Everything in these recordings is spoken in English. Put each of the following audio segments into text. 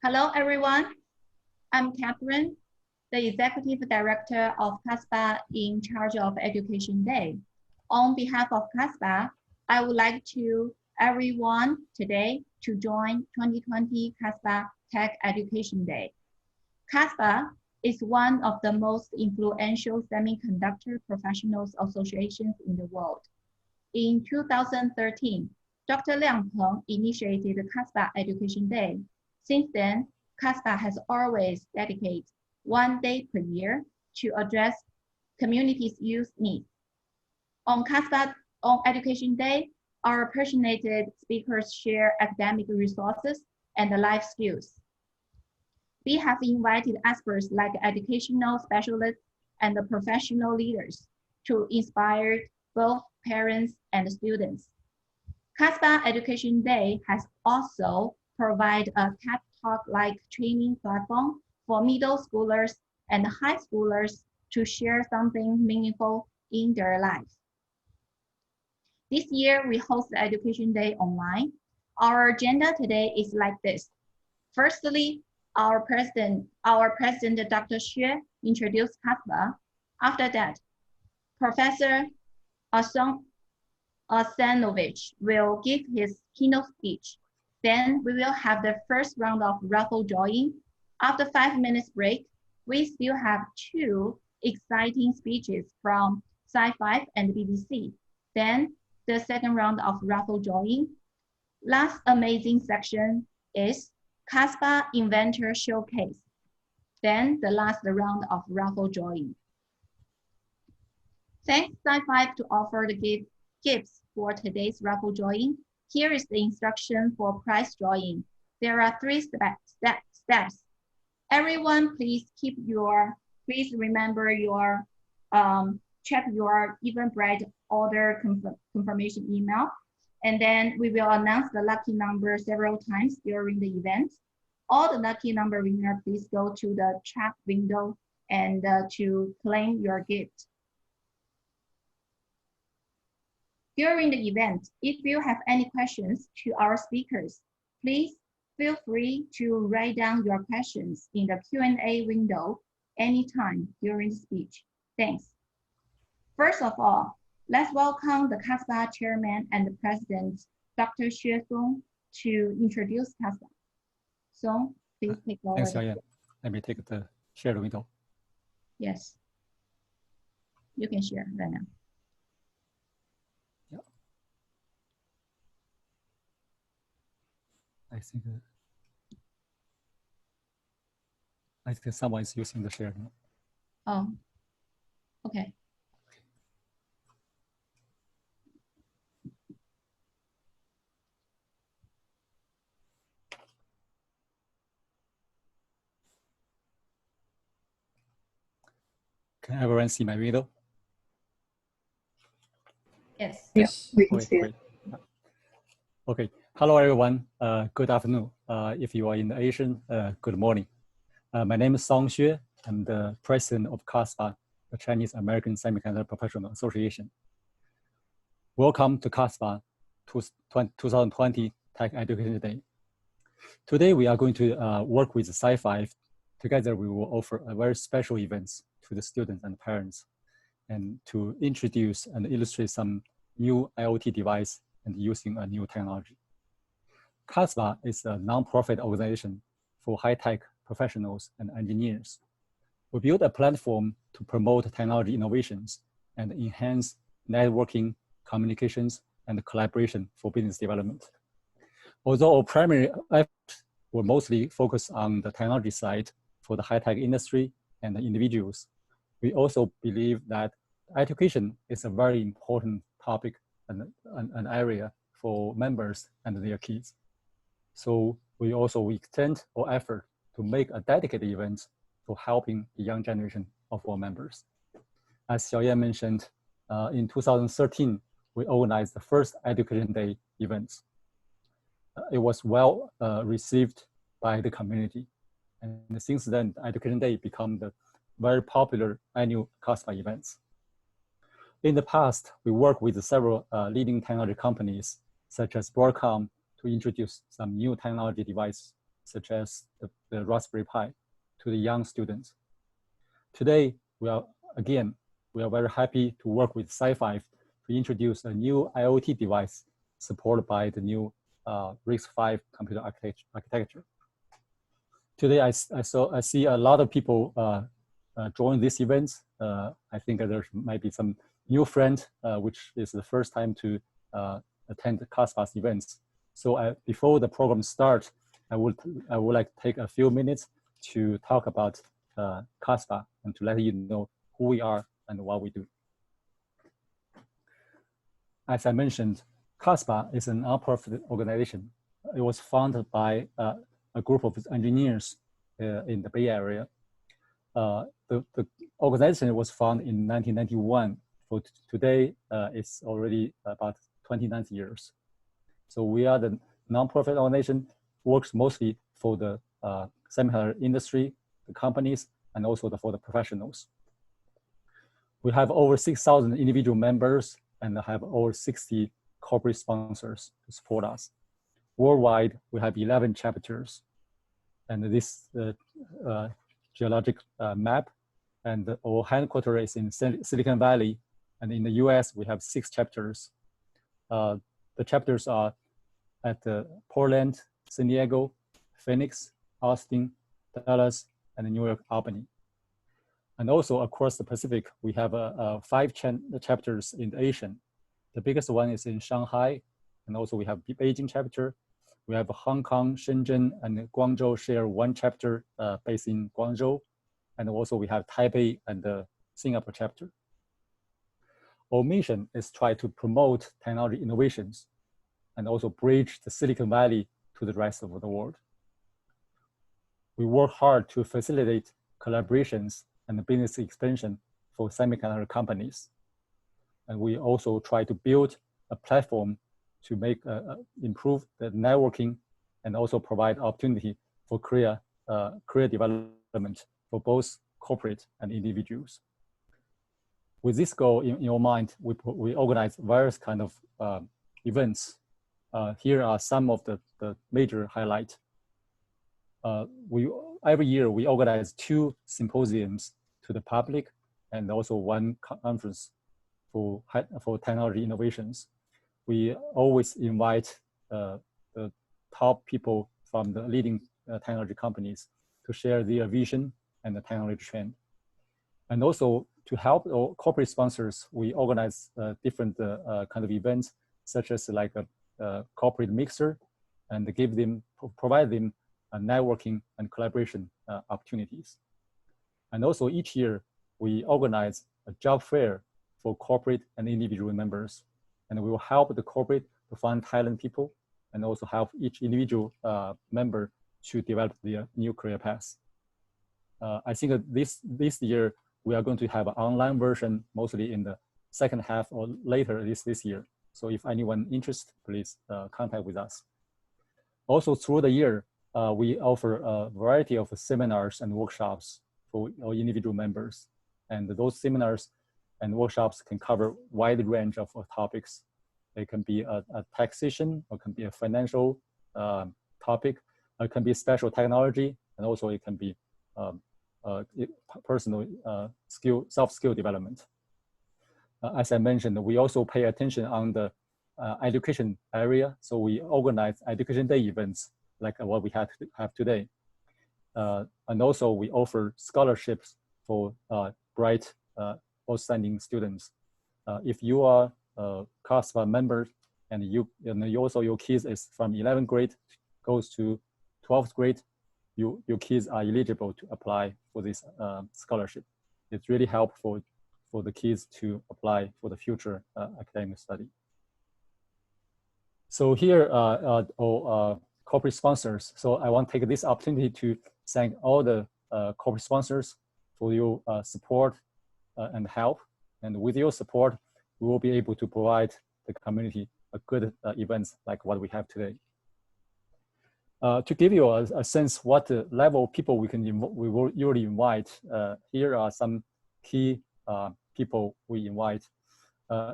Hello, everyone. I'm Catherine, the Executive Director of CASPA in charge of Education Day. On behalf of CASPA, I would like to everyone today to join 2020 CASPA Tech Education Day. CASPA is one of the most influential semiconductor professionals associations in the world. In 2013, Dr. Liang Peng initiated the CASPA Education Day. Since then, CASPA has always dedicated one day per year to address communities' youth needs. On CASPA on Education Day, our passionate speakers share academic resources and life skills. We have invited experts like educational specialists and professional leaders to inspire both parents and students. CASPA Education Day has also provided a TED Talk-like training platform for middle schoolers and high schoolers to share something meaningful in their lives. This year, we host the Education Day online. Our agenda today is like this. Firstly, our president, Dr. Xue, introduced CASPA. After that, Professor Asanovich will give his keynote speech. Then we will have the first round of raffle drawing. After 5 minutes break, we still have 2 exciting speeches from Sci-Fi and BBC. Then the second round of raffle drawing. Last amazing section is CASPA Inventor Showcase. Then the last round of raffle drawing. Thanks Sci-Fi to offer the gifts for today's raffle drawing. Here is the instruction for prize drawing. There are 3 steps. Everyone, please remember your, check your Eventbrite order confirmation email. And then we will announce the lucky number several times during the event. All the lucky number winner, please go to the chat window and to claim your gift. During the event, if you have any questions to our speakers, please feel free to write down your questions in the Q&A window anytime during the speech. Thanks. First of all, let's welcome the CASPA Chairman and the President, Dr. Xue Song, to introduce CASPA. Song, please take over. Thanks, Xiaoyan. Let me take the share window. Yes, you can share right now. I think someone is using the share now. Oh, okay. Can everyone see my window? Yes. Yes, we can see it. Okay. Hello, everyone. Good afternoon. If you are in Asian, good morning. My name is Song Xue. I'm the president of CASPA, the Chinese American Semiconductor Professional Association. Welcome to CASPA 2020 Tech Education Day. Today, we are going to work with Sci-Fi. Together, we will offer a very special events to the students and parents, and to introduce and illustrate some new IoT device and using a new technology. CASPA is a non-profit organization for high-tech professionals and engineers. We build a platform to promote technology innovations and enhance networking, communications, and collaboration for business development. Although our primary efforts were mostly focused on the technology side for the high-tech industry and the individuals, we also believe that education is a very important topic and an area for members and their kids. So we also extend our effort to make a dedicated event for helping the young generation of our members. As Xiaoyan mentioned, in 2013, we organized the first Education Day event. It was well received by the community. And since then, Education Day became the very popular annual CASPA events. In the past, we worked with several leading technology companies, such as Broadcom, to introduce some new technology devices such as the Raspberry Pi, to the young students. Today, we are very happy to work with Sci-Fi to introduce a new IoT device supported by the new RISC-V computer architecture. Today, I see a lot of people join this event. I think there might be some new friend, which is the first time to attend CASPA's events. So before the program starts, I would like to take a few minutes to talk about CASPA and to let you know who we are and what we do. As I mentioned, CASPA is a nonprofit organization. It was founded by a group of engineers in the Bay Area. The organization was founded in 1991. For today, it's already about 29 years. So we are the nonprofit organization, works mostly for the semiconductor industry, the companies, and also for the professionals. We have over 6,000 individual members and have over 60 corporate sponsors to support us. Worldwide, we have 11 chapters. And this geologic map, and our headquarters is in Silicon Valley. And in the US, we have 6 chapters. The chapters are at Portland, San Diego, Phoenix, Austin, Dallas, and New York, Albany. And also across the Pacific, we have 5 chapters in Asia. The biggest one is in Shanghai, and also we have Beijing chapter. We have Hong Kong, Shenzhen, and Guangzhou share 1 chapter based in Guangzhou. And also we have Taipei and the Singapore chapter. Our mission is try to promote technology innovations and also bridge the Silicon Valley to the rest of the world. We work hard to facilitate collaborations and business expansion for semiconductor companies. And we also try to build a platform to make improve the networking and also provide opportunity for career development for both corporate and individuals. With this goal in your mind, we organize various kind of events. Here are some of the major highlights. Every year we organize 2 symposiums to the public and also 1 conference for technology innovations. We always invite the top people from the leading technology companies to share their vision and the technology trend. And also to help our corporate sponsors, we organize different kind of events, such as like a corporate mixer, and provide them networking and collaboration opportunities. And also each year, we organize a job fair for corporate and individual members. And we will help the corporate to find talent people and also help each individual member to develop their new career paths. I think that this year, we are going to have an online version, mostly in the second half or later this year. So if anyone interested, please contact with us. Also through the year, we offer a variety of seminars and workshops for our individual members. And those seminars and workshops can cover a wide range of topics. It can be a taxation, or can be a financial topic, it can be special technology, and also it can be personal soft skill development. As I mentioned, we also pay attention on the education area. So we organize education day events like what we have today. And also we offer scholarships for bright, outstanding students. If you are a CASPA member and you also your kids is from 11th grade goes to 12th grade, your kids are eligible to apply for this scholarship. It's really helpful for the kids to apply for the future academic study. So here are our corporate sponsors. So I want to take this opportunity to thank all the corporate sponsors for your support and help. And with your support, we will be able to provide the community a good events like what we have today. To give you a sense what the level of people we will usually invite, here are some key people we invite.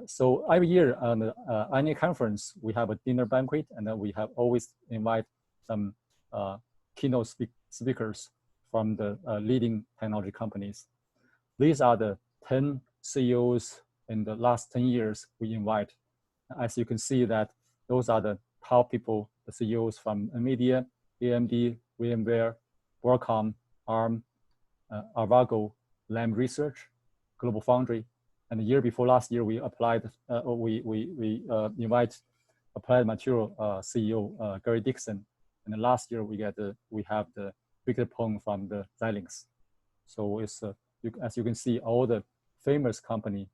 So every year on the annual conference, we have a dinner banquet, and then we have always invite some keynote speakers from the leading technology companies. These are the 10 CEOs in the last 10 years we invite. As you can see that those are the top people, the CEOs from NVIDIA, AMD, VMware, Broadcom, ARM, Avago, Lam Research, Global Foundry. And the year before last year, we applied, invite Applied Material CEO Gary Dixon. And then last year we have the Victor Peng from the Xilinx. So it's as you can see, all the famous company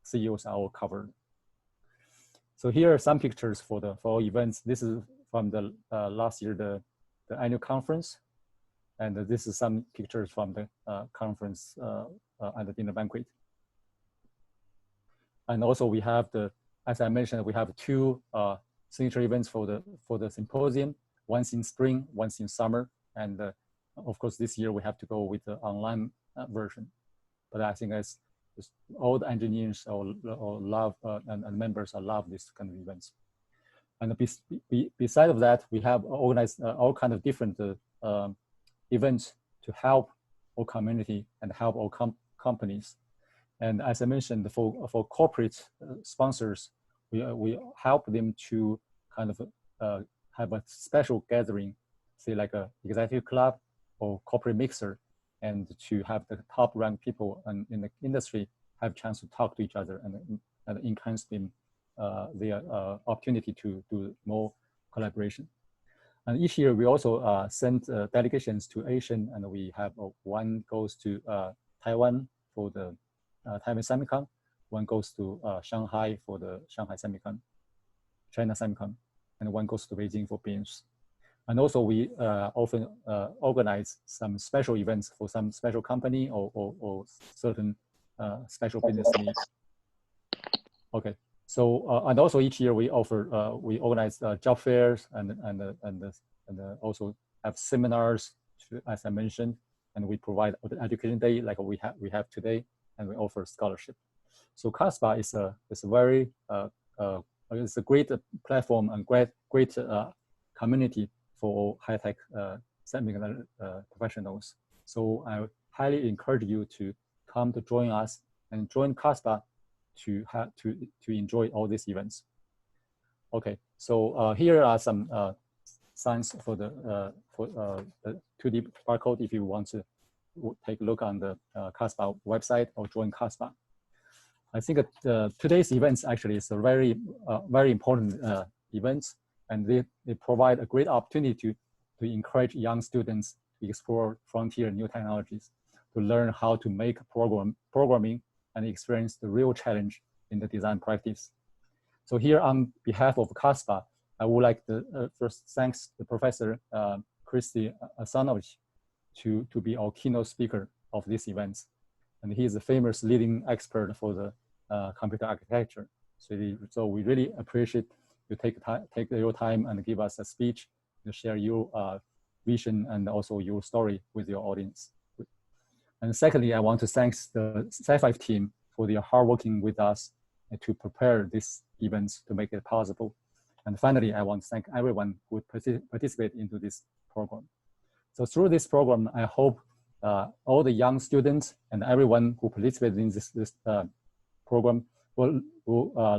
CEOs are all covered. So here are some pictures for our events. This is from the last year the annual conference, and this is some pictures from the conference and the dinner banquet. And also we have as I mentioned, we have 2 signature events for the symposium. Once in spring, once in summer, and of course this year we have to go with the online version. But I think as all the engineers or love and members love this kind of events. And beside of that, we have organized all kind of different events to help our community and help our companies. And as I mentioned, for corporate sponsors, we help them to kind of have a special gathering, say like a executive club or corporate mixer, and to have the top ranked people in the industry have a chance to talk to each other and enhance them their opportunity to do more collaboration. And each year we also send delegations to Asian, and we have one goes to Taiwan for the Taiwan Semicon, one goes to Shanghai for the Shanghai Semicon, China Semicon, and one goes to Beijing for BIMS. And also we often organize some special events for some special company or certain special business needs. Okay, so and also each year we we organize job fairs and also have seminars, as I mentioned, and we provide the education day like we have today, and we offer scholarship. So CASPA is a very it's a great platform and great community for high-tech semiconductor professionals. So I highly encourage you to come to join us and join CASPA to enjoy all these events. Okay, so here are some signs for the 2D barcode if you want to take a look on the CASPA website or join CASPA. I think today's events actually is a very important events, and they provide a great opportunity to encourage young students to explore frontier new technologies, to learn how to make programming and experience the real challenge in the design practice. So here on behalf of CASPA, I would like to first thanks the Professor Christy Asanovich to be our keynote speaker of these events. And he is a famous leading expert for the computer architecture. So we really appreciate you take your time and give us a speech to share your vision and also your story with your audience. And secondly, I want to thank the Sci5 team for their hard working with us to prepare these events to make it possible. And finally, I want to thank everyone who participate into this program. So through this program, I hope all the young students and everyone who participated in this program will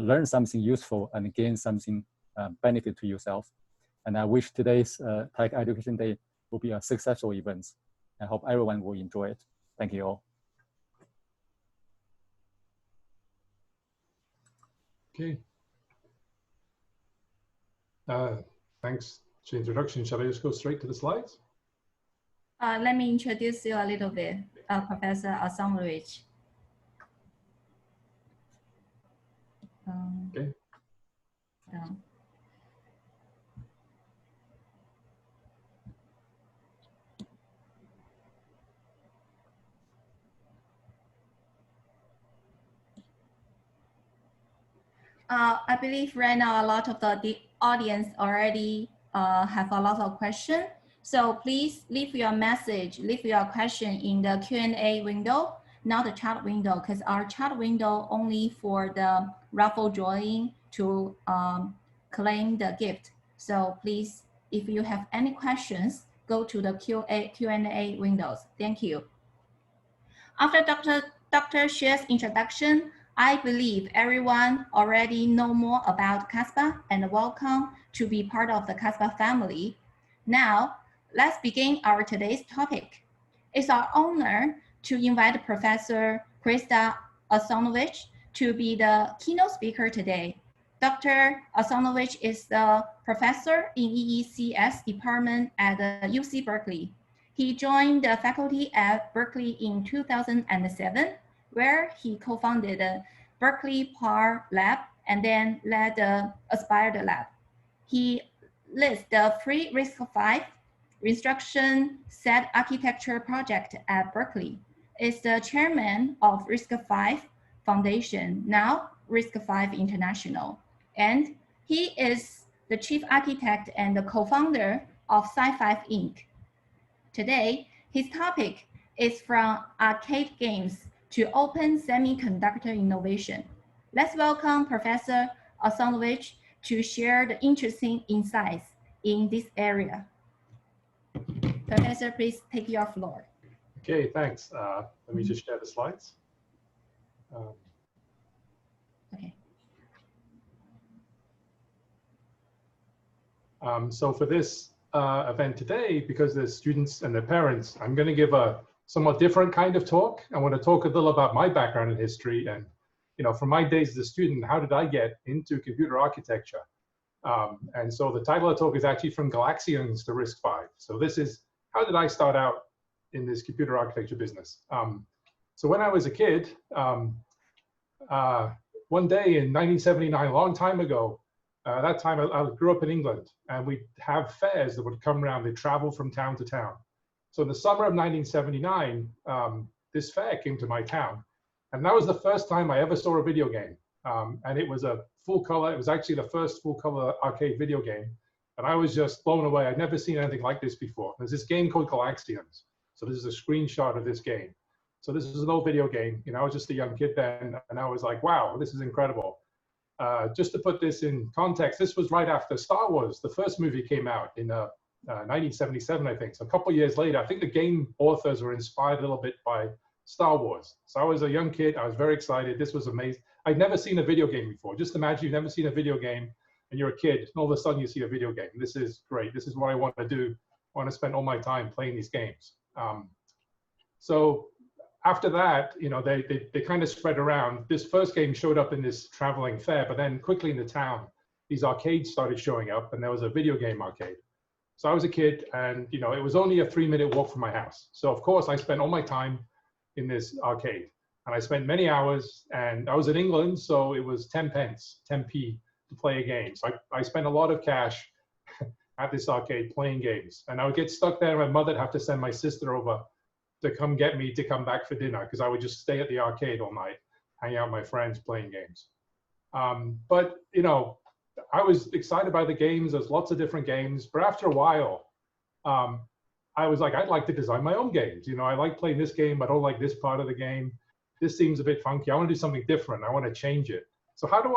learn something useful and gain something benefit to yourself. And I wish today's Tech Education Day will be a successful event. I hope everyone will enjoy it. Thank you all. Okay. Thanks for the introduction. Shall I just go straight to the slides? Let me introduce you a little bit, Professor Asanovich. Okay. I believe right now a lot of the audience already have a lot of questions. So please leave your message, leave your question in the Q&A window, not the chat window, because our chat window only for the raffle drawing to claim the gift. So please, if you have any questions, go to the Q&A windows. Thank you. After Dr. Xue's introduction, I believe everyone already know more about CASPA and welcome to be part of the CASPA family. Now, let's begin our today's topic. It's our honor to invite Professor Krista Asanovich to be the keynote speaker today. Dr. Asanovich is the professor in EECS department at the UC Berkeley. He joined the faculty at Berkeley in 2007, where he co-founded the Berkeley PAR Lab and then led the Aspired Lab. He leads the free RISC-V instruction set architecture project at Berkeley. Is the chairman of RISC-V Foundation, now RISC-V International. And he is the chief architect and the co-founder of Sci-Fi Inc. Today, his topic is from arcade games to open semiconductor innovation. Let's welcome Professor Asanovich to share the interesting insights in this area. Professor, please take your floor. Okay, thanks. Let me just share the slides. Okay. So for this event today, because there's students and their parents, I'm going to give a somewhat different kind of talk. I want to talk a little about my background in history and, from my days as a student, how did I get into computer architecture? And so the title of the talk is actually From Galaxians to RISC-V. So this is, how did I start out in this computer architecture business? So when I was a kid, one day in 1979, a long time ago, that time I grew up in England, and we'd have fairs that would come around. They'd travel from town to town. So in the summer of 1979, this fair came to my town. And that was the first time I ever saw a video game. And it was a full color. It was actually the first full color arcade video game. And I was just blown away. I'd never seen anything like this before. There's this game called Galaxians. So this is a screenshot of this game. So this is an old video game. I was just a young kid then, and I was like, wow, this is incredible. Just to put this in context, this was right after Star Wars. The first movie came out in 1977, I think. So a couple of years later, I think the game authors were inspired a little bit by Star Wars. So I was a young kid. I was very excited. This was amazing. I'd never seen a video game before. Just imagine you've never seen a video game and you're a kid, and all of a sudden you see a video game. This is great. This is what I want to do. I want to spend all my time playing these games. So after that, they kind of spread around. This first game showed up in this traveling fair, but then quickly in the town, these arcades started showing up, and there was a video game arcade. So I was a kid, and it was only a 3-minute walk from my house. So of course I spent all my time in this arcade, and I spent many hours, and I was in England, so it was 10 pence, 10p to play a game. So I spent a lot of cash at this arcade playing games, and I would get stuck there, and my mother would have to send my sister over to come get me to come back for dinner, because I would just stay at the arcade all night, hang out with my friends playing games. But I was excited by the games. There's lots of different games, but after a while, I was like, I'd like to design my own games. I like playing this game, but I don't like this part of the game. This seems a bit funky. I want to do something different. I want to change it. So how do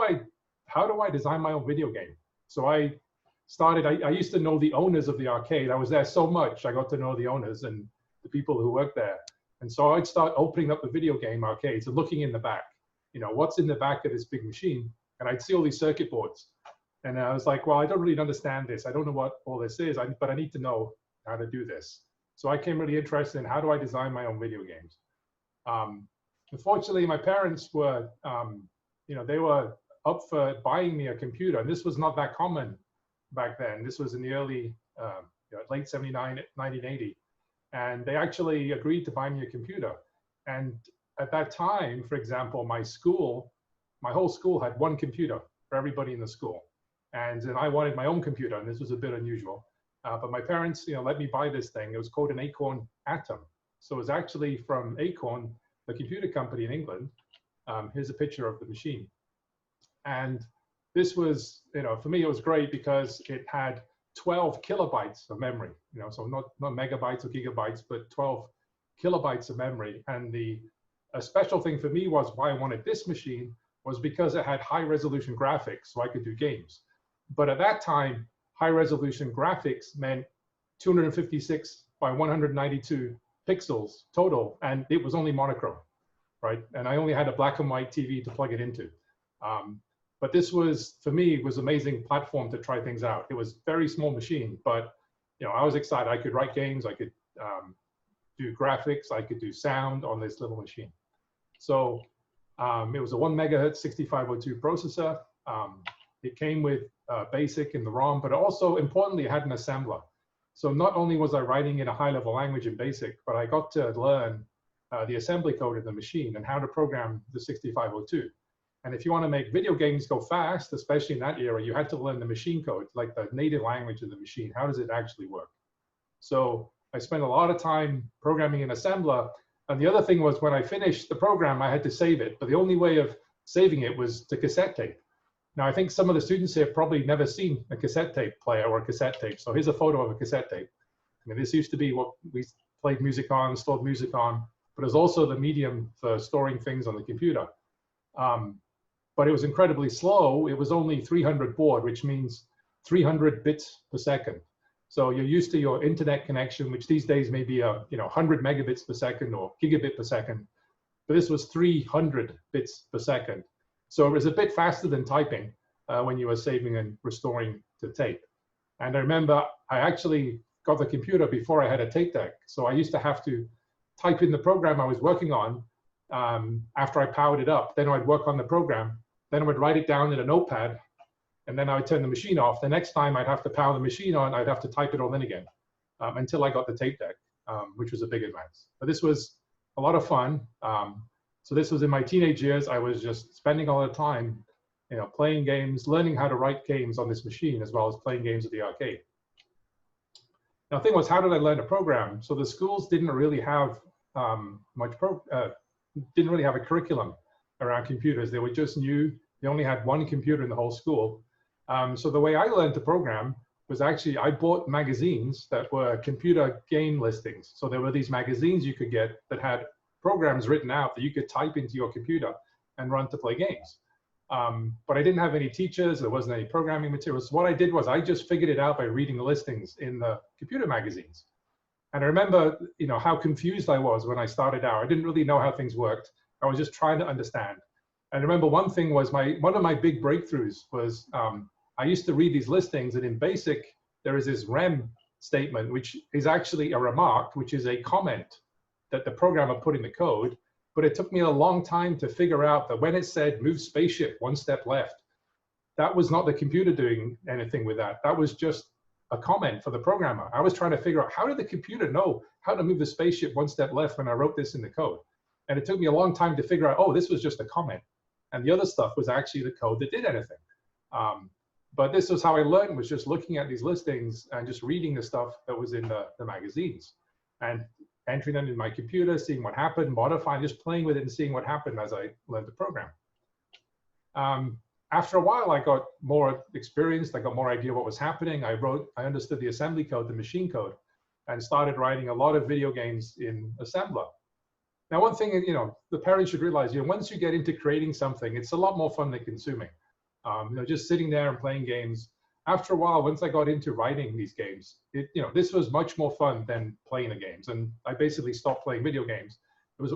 I design my own video game? So I used to know the owners of the arcade. I was there so much, I got to know the owners and the people who worked there. And so I'd start opening up the video game arcades and looking in the back, what's in the back of this big machine. And I'd see all these circuit boards. And I was like, well, I don't really understand this. I don't know what all this is, but I need to know how to do this. So I came really interested in how do I design my own video games. Unfortunately, my parents were, they were up for buying me a computer. And this was not that common back then. This was in the early, late 79, 1980. And they actually agreed to buy me a computer. And at that time, for example, my whole school had one computer for everybody in the school. And then I wanted my own computer, and this was a bit unusual. But my parents, let me buy this thing. It was called an Acorn Atom. So it was actually from Acorn, the computer company in England. Here's a picture of the machine. And this was, for me, it was great because it had 12 kilobytes of memory, so not megabytes or gigabytes, but 12 kilobytes of memory. And a special thing for me was why I wanted this machine was because it had high resolution graphics, so I could do games. But at that time, high resolution graphics meant 256 by 192 pixels total, and it was only monochrome, right? And I only had a black and white TV to plug it into. But this was, for me, was an amazing platform to try things out. It was a very small machine, but I was excited. I could write games, I could do graphics, I could do sound on this little machine. So it was a 1 megahertz 6502 processor. It came with BASIC in the ROM, but also importantly, it had an assembler. So not only was I writing in a high-level language in BASIC, but I got to learn the assembly code of the machine and how to program the 6502. And if you want to make video games go fast, especially in that era, you had to learn the machine code, like the native language of the machine. How does it actually work? So I spent a lot of time programming in assembler. And the other thing was when I finished the program, I had to save it. But the only way of saving it was to cassette tape. Now, I think some of the students here have probably never seen a cassette tape player or a cassette tape. So here's a photo of a cassette tape. I mean, this used to be what we played music on, stored music on, but it was also the medium for storing things on the computer. But it was incredibly slow. It was only 300 baud, which means 300 bits per second. So you're used to your internet connection, which these days may be 100 megabits per second or gigabit per second. But this was 300 bits per second. So it was a bit faster than typing when you were saving and restoring to tape. And I remember I actually got the computer before I had a tape deck. So I used to have to type in the program I was working on after I powered it up. Then I'd work on the program. Then I would write it down in a notepad. And then I would turn the machine off. The next time I'd have to power the machine on, I'd have to type it all in again until I got the tape deck, which was a big advance. But this was a lot of fun. So this was in my teenage years. I was just spending all the time, playing games, learning how to write games on this machine, as well as playing games at the arcade. Now, the thing was, how did I learn to program? So the schools didn't really have didn't really have a curriculum around computers. They were just new. They only had one computer in the whole school. So the way I learned to program was actually I bought magazines that were computer game listings. So there were these magazines you could get that had programs written out that you could type into your computer and run to play games. But I didn't have any teachers. There wasn't any programming materials. So what I did was I just figured it out by reading the listings in the computer magazines. And I remember, how confused I was when I started out. I didn't really know how things worked. I was just trying to understand. And I remember one thing was one of my big breakthroughs was I used to read these listings, and in BASIC, there is this rem statement, which is actually a remark, which is a comment that the programmer put in the code. But it took me a long time to figure out that when it said move spaceship 1 step left, that was not the computer doing anything with that. That was just a comment for the programmer. I was trying to figure out, how did the computer know how to move the spaceship 1 step left when I wrote this in the code? And it took me a long time to figure out, oh, this was just a comment. And the other stuff was actually the code that did anything. But this was how I learned, was just looking at these listings and just reading the stuff that was in the magazines and entering them in my computer, seeing what happened, modifying, just playing with it and seeing what happened as I learned to program. After a while, I got more experienced. I got more idea what was happening. I understood the assembly code, the machine code, and started writing a lot of video games in assembler. Now, one thing, the parents should realize, once you get into creating something, it's a lot more fun than consuming. Just sitting there and playing games. After a while, once I got into writing these games, this was much more fun than playing the games. And I basically stopped playing video games.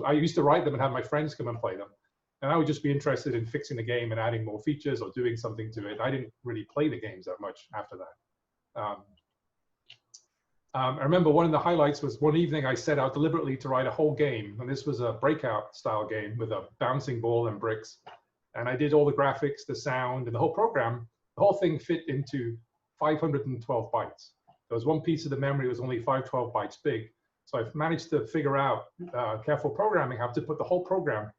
I used to write them and have my friends come and play them. And I would just be interested in fixing the game and adding more features or doing something to it. I didn't really play the games that much after that. I remember one of the highlights was one evening I set out deliberately to write a whole game. And this was a breakout style game with a bouncing ball and bricks. And I did all the graphics, the sound, and the whole program. The whole thing fit into 512 bytes. There was one piece of the memory was only 512 bytes big. So I've managed to figure out, careful programming, how to put the whole program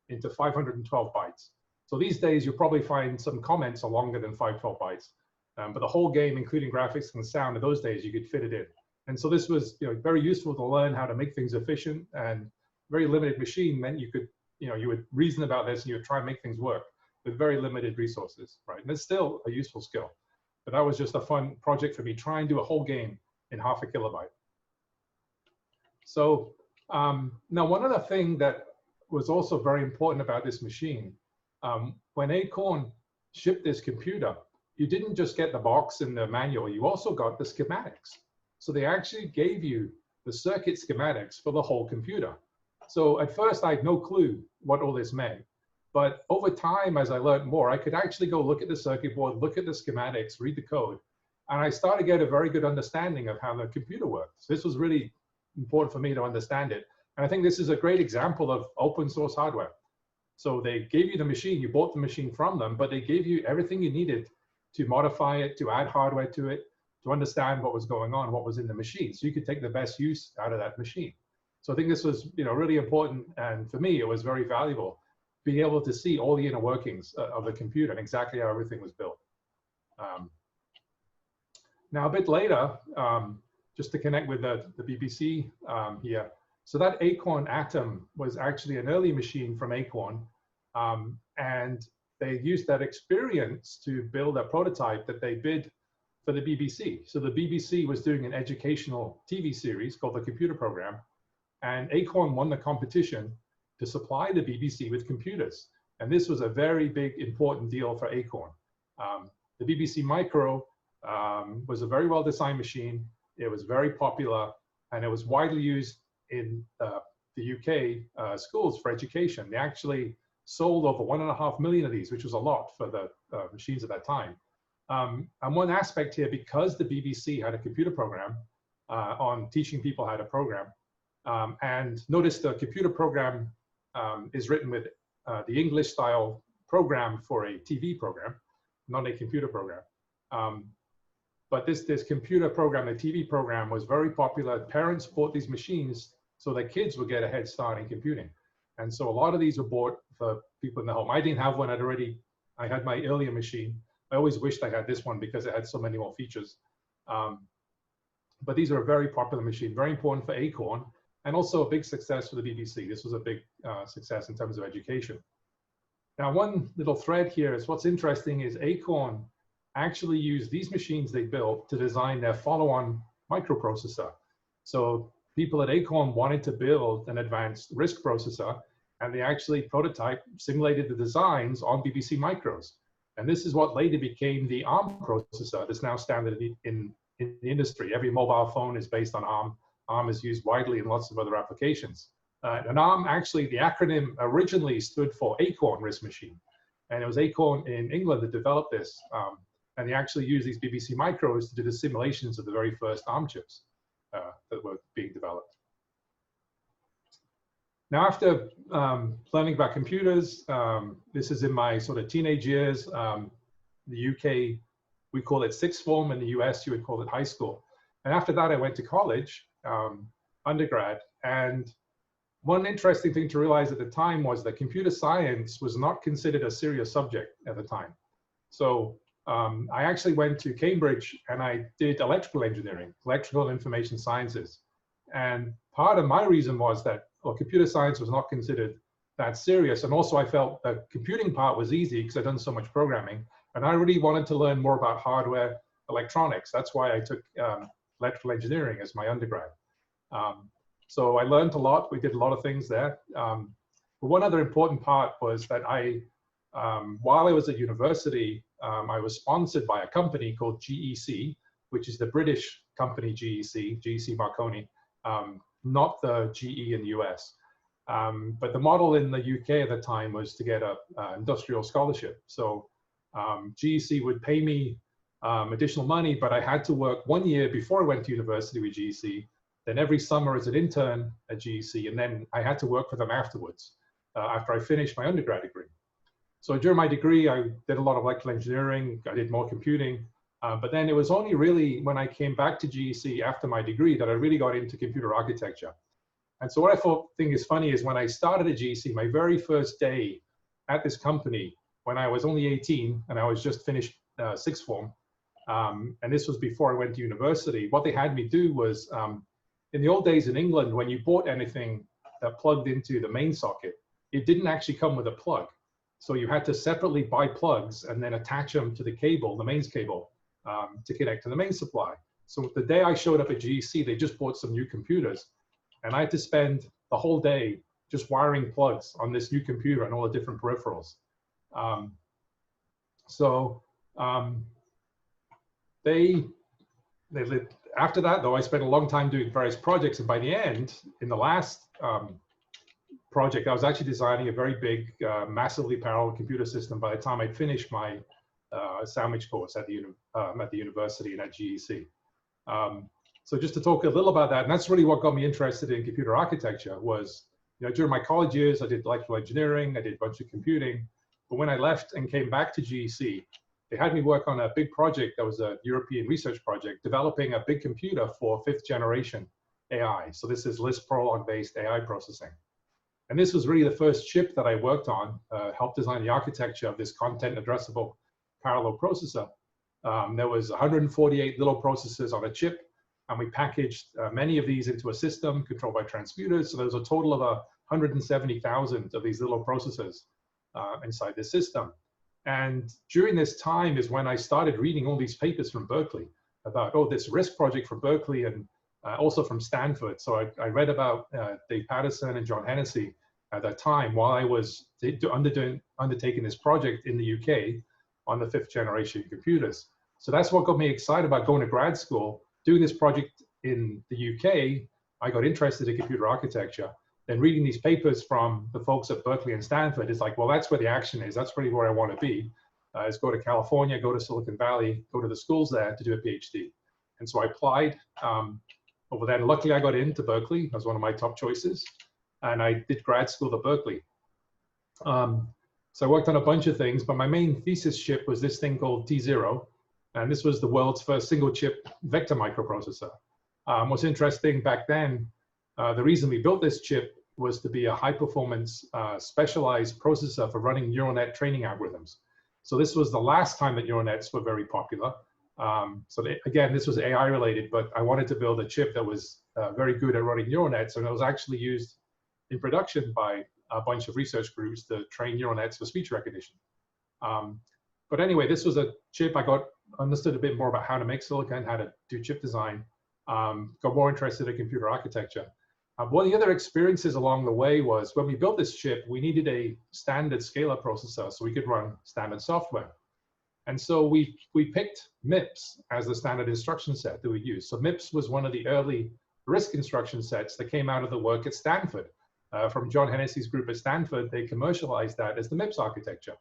into 512 bytes. So these days, you'll probably find some comments are longer than 512 bytes. But the whole game, including graphics and sound, in those days, you could fit it in. And so this was very useful to learn how to make things efficient, and very limited machine meant you could, you would reason about this and you would try and make things work with very limited resources, right? And it's still a useful skill. But that was just a fun project for me, try and do a whole game in 0.5 kilobyte. So now one other thing that was also very important about this machine, when Acorn shipped this computer, you didn't just get the box and the manual, you also got the schematics. So they actually gave you the circuit schematics for the whole computer. So at first I had no clue what all this meant. But over time, as I learned more, I could actually go look at the circuit board, look at the schematics, read the code, and I started to get a very good understanding of how the computer works. This was really important for me to understand it. And I think this is a great example of open source hardware. So they gave you the machine, you bought the machine from them, but they gave you everything you needed to modify it, to add hardware to it, to understand what was going on, what was in the machine, so you could take the best use out of that machine. So I think this was, really important, and for me, it was very valuable, being able to see all the inner workings of the computer and exactly how everything was built. Now, a bit later, just to connect with the BBC here, so that Acorn Atom was actually an early machine from Acorn, and they used that experience to build a prototype that they bid for the BBC. So the BBC was doing an educational TV series called The Computer Program, and Acorn won the competition to supply the BBC with computers. And this was a very big, important deal for Acorn. The BBC Micro was a very well-designed machine. It was very popular, and it was widely used in the UK schools for education. They actually sold over 1.5 million of these, which was a lot for the machines at that time. And one aspect here, because the BBC had a computer program on teaching people how to program, and notice the computer program is written with the English style program for a TV program, not a computer program. But this computer program, the TV program, was very popular. Parents bought these machines so their kids would get a head start in computing. And so a lot of these were bought for people in the home. I didn't have one. I had my earlier machine. I always wished I had this one because it had so many more features. But these are a very popular machine, very important for Acorn, and also a big success for the BBC. This was a big success in terms of education. Now, one little thread here is what's interesting is Acorn actually used these machines they built to design their follow-on microprocessor. So people at Acorn wanted to build an advanced RISC processor, and they actually simulated the designs on BBC Micros. And this is what later became the ARM processor that's now standard in the industry. Every mobile phone is based on ARM. ARM is used widely in lots of other applications. And ARM, actually, the acronym originally stood for Acorn RISC Machine. And it was Acorn in England that developed this. And they actually used these BBC Micros to do the simulations of the very first ARM chips that were being developed. Now, after learning about computers, this is in my sort of teenage years. The UK, we call it sixth form. In the US, you would call it high school. And after that, I went to college, undergrad. And one interesting thing to realize at the time was that computer science was not considered a serious subject at the time. So I actually went to Cambridge and I did electrical engineering, electrical and information sciences. And part of my reason was that, well, computer science was not considered that serious. And also I felt the computing part was easy because I'd done so much programming. And I really wanted to learn more about hardware electronics. That's why I took electrical engineering as my undergrad. So I learned a lot. We did a lot of things there. But one other important part was that while I was at university, I was sponsored by a company called GEC, which is the British company GEC Marconi, not the GE in the US. But the model in the UK at the time was to get an industrial scholarship. So GEC would pay me additional money, but I had to work 1 year before I went to university with GEC, then every summer as an intern at GEC, and then I had to work for them afterwards, after I finished my undergrad degree. So during my degree, I did a lot of electrical engineering, I did more computing, but then it was only really when I came back to GEC after my degree that I really got into computer architecture. And so what I think is funny is when I started at GEC, my very first day at this company, when I was only 18 and I was just finished sixth form, and this was before I went to university, what they had me do was, in the old days in England, when you bought anything that plugged into the main socket, it didn't actually come with a plug. So you had to separately buy plugs and then attach them to the cable, the mains cable, to connect to the main supply. So the day I showed up at GEC, they just bought some new computers. And I had to spend the whole day just wiring plugs on this new computer and all the different peripherals. after that, though, I spent a long time doing various projects. And by the end, in the last project, I was actually designing a very big, massively parallel computer system by the time I'd finished my sandwich course at the university and at GEC. So just to talk a little about that, and that's really what got me interested in computer architecture was, during my college years, I did electrical engineering, I did a bunch of computing. But when I left and came back to GEC, they had me work on a big project that was a European research project, developing a big computer for 5th generation AI. So this is Lisp Prolog-based AI processing. And this was really the first chip that I worked on, helped design the architecture of this content addressable parallel processor. There was 148 little processors on a chip, and we packaged many of these into a system controlled by transmitters. So there's a total of 170,000 of these little processors inside this system. And during this time is when I started reading all these papers from Berkeley about, this RISC project from Berkeley and also from Stanford. So I read about Dave Patterson and John Hennessy at that time while I was undertaking this project in the UK on the 5th generation computers. So that's what got me excited about going to grad school. Doing this project in the UK, I got interested in computer architecture. Then reading these papers from the folks at Berkeley and Stanford is like, well, that's where the action is. That's really where I want to be, is go to California, go to Silicon Valley, go to the schools there to do a PhD. And so I applied over there. And luckily, I got into Berkeley. That was one of my top choices. And I did grad school at Berkeley. So I worked on a bunch of things, but my main thesis chip was this thing called T0. And this was the world's first single chip vector microprocessor. What's interesting back then, the reason we built this chip was to be a high performance specialized processor for running neural net training algorithms. So this was the last time that neural nets were very popular. Again, this was AI related, but I wanted to build a chip that was very good at running neural nets, and it was actually used in production by a bunch of research groups to train neural nets for speech recognition. But anyway, this was a chip I understood a bit more about how to make silicon, how to do chip design, got more interested in computer architecture. One of the other experiences along the way was when we built this chip, we needed a standard scalar processor so we could run standard software. And so we picked MIPS as the standard instruction set that we used. So MIPS was one of the early RISC instruction sets that came out of the work at Stanford. From John Hennessy's group at Stanford, they commercialized that as the MIPS architecture.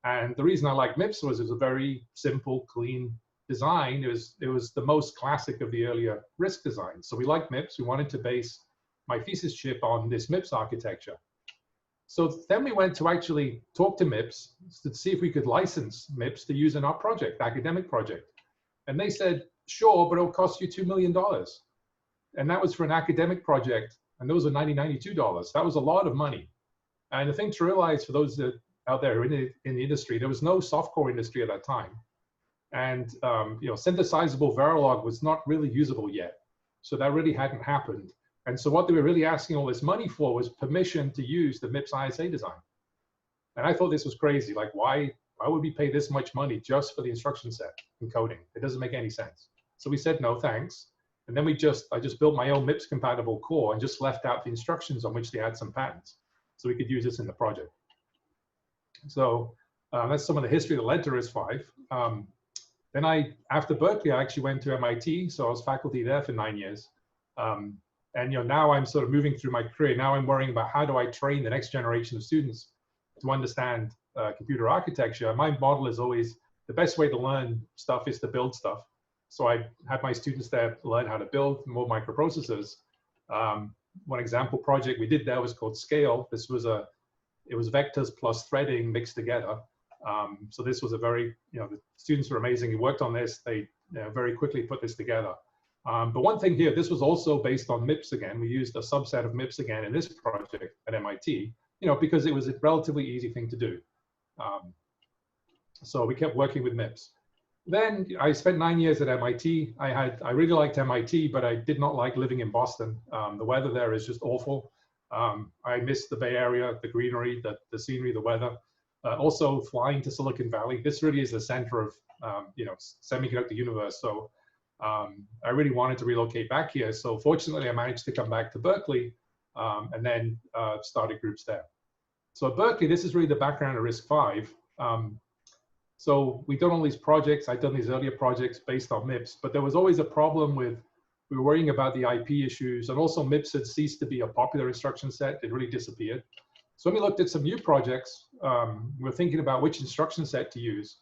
And the reason I liked MIPS was it was a very simple, clean design. It was the most classic of the earlier RISC designs. So we liked MIPS. We wanted to base my thesis chip on this MIPS architecture. So then we went to actually talk to MIPS to see if we could license MIPS to use in our project, academic project. And they said, sure, but it'll cost you $2 million. And that was for an academic project. And those were $92. That was a lot of money. And the thing to realize for those that out there in the industry, there was no softcore industry at that time. And synthesizable Verilog was not really usable yet. So that really hadn't happened. And so what they were really asking all this money for was permission to use the MIPS ISA design. And I thought this was crazy. Like, why would we pay this much money just for the instruction set and coding? It doesn't make any sense. So we said, no, thanks. And then I just built my own MIPS compatible core and just left out the instructions on which they had some patents. So we could use this in the project. So that's some of the history that led to RISC-V. Then after Berkeley, I actually went to MIT. So I was faculty there for 9 years. And now I'm sort of moving through my career. Now I'm worrying about how do I train the next generation of students to understand computer architecture. My model is always the best way to learn stuff is to build stuff. So I had my students there learn how to build more microprocessors. One example project we did there was called Scale. It was vectors plus threading mixed together. So this was a very, the students were amazing. Who worked on this. They very quickly put this together. But one thing here, this was also based on MIPS again. We used a subset of MIPS again in this project at MIT, because it was a relatively easy thing to do. So we kept working with MIPS. Then I spent 9 years at MIT. I really liked MIT, but I did not like living in Boston. The weather there is just awful. I missed the Bay Area, the greenery, the scenery, the weather. Also flying to Silicon Valley. This really is the center of, semiconductor universe. So I really wanted to relocate back here. So fortunately, I managed to come back to Berkeley and then started groups there. So at Berkeley, this is really the background of RISC-V. So we've done all these projects. I've done these earlier projects based on MIPS, but there was always a problem with We were worrying about the IP issues, and also MIPS had ceased to be a popular instruction set. It really disappeared. So when we looked at some new projects, we were thinking about which instruction set to use,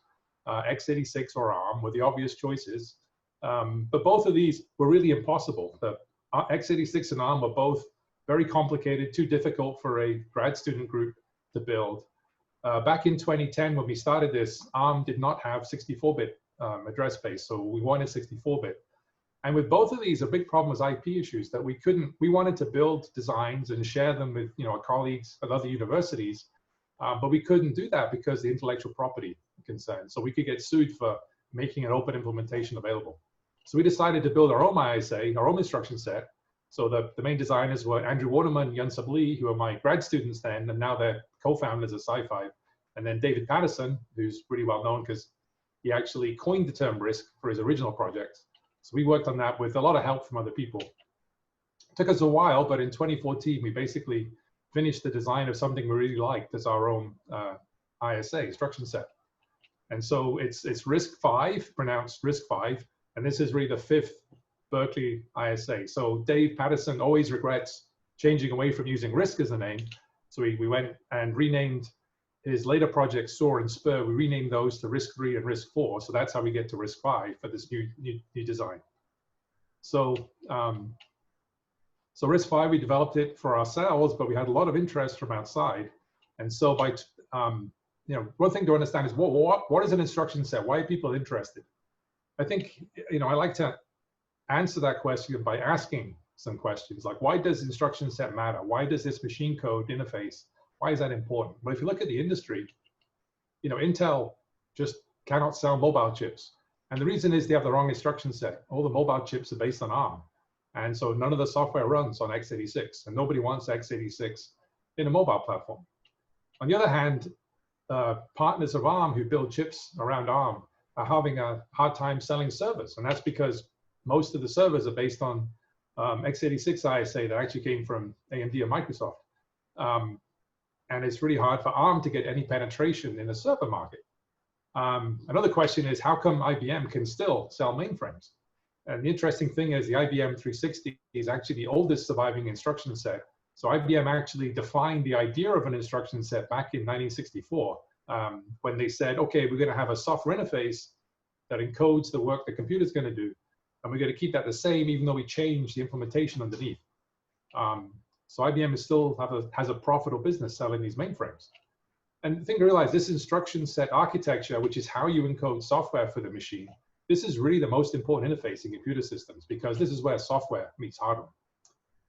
x86 or ARM were the obvious choices. But both of these were really impossible. The x86 and ARM were both very complicated, too difficult for a grad student group to build. Back in 2010, when we started this, ARM did not have 64-bit address space, so we wanted 64-bit. And with both of these, a big problem was IP issues, that we wanted to build designs and share them with our colleagues at other universities, but we couldn't do that because of the intellectual property concerns. So we could get sued for making an open implementation available. So we decided to build our own ISA, our own instruction set. So the main designers were Andrew Waterman, Yunsub Lee, who are my grad students then, and now they're co-founders of Sci-Fi. And then David Patterson, who's pretty well known because he actually coined the term RISC for his original project. So we worked on that with a lot of help from other people. It took us a while, but in 2014, we basically finished the design of something we really liked as our own ISA, instruction set. And so it's RISC-V, pronounced RISC-V, and this is really the 5th Berkeley ISA. So Dave Patterson always regrets changing away from using RISC as a name. So we went and renamed his later projects, SOAR and SPUR. We renamed those to RISC-3 and RISC-4. So that's how we get to RISC-V for this new design. So, so RISC-V, we developed it for ourselves, but we had a lot of interest from outside. And so by, one thing to understand is what is an instruction set? Why are people interested? I think, I like to answer that question by asking some questions like, why does instruction set matter? Why does this machine code interface? Why is that important? Well, if you look at the industry, Intel just cannot sell mobile chips. And the reason is they have the wrong instruction set. All the mobile chips are based on ARM. And so none of the software runs on x86, and nobody wants x86 in a mobile platform. On the other hand, partners of ARM who build chips around ARM are having a hard time selling servers. And that's because most of the servers are based on x86 ISA that actually came from AMD or Microsoft. And it's really hard for ARM to get any penetration in the server market. Another question is, how come IBM can still sell mainframes? And the interesting thing is the IBM 360 is actually the oldest surviving instruction set. So IBM actually defined the idea of an instruction set back in 1964 when they said, okay, we're going to have a software interface that encodes the work the computer's going to do. And we're going to keep that the same, even though we change the implementation underneath. So IBM is still has a profitable business selling these mainframes. And the thing to realize, this instruction set architecture, which is how you encode software for the machine, this is really the most important interface in computer systems, because this is where software meets hardware.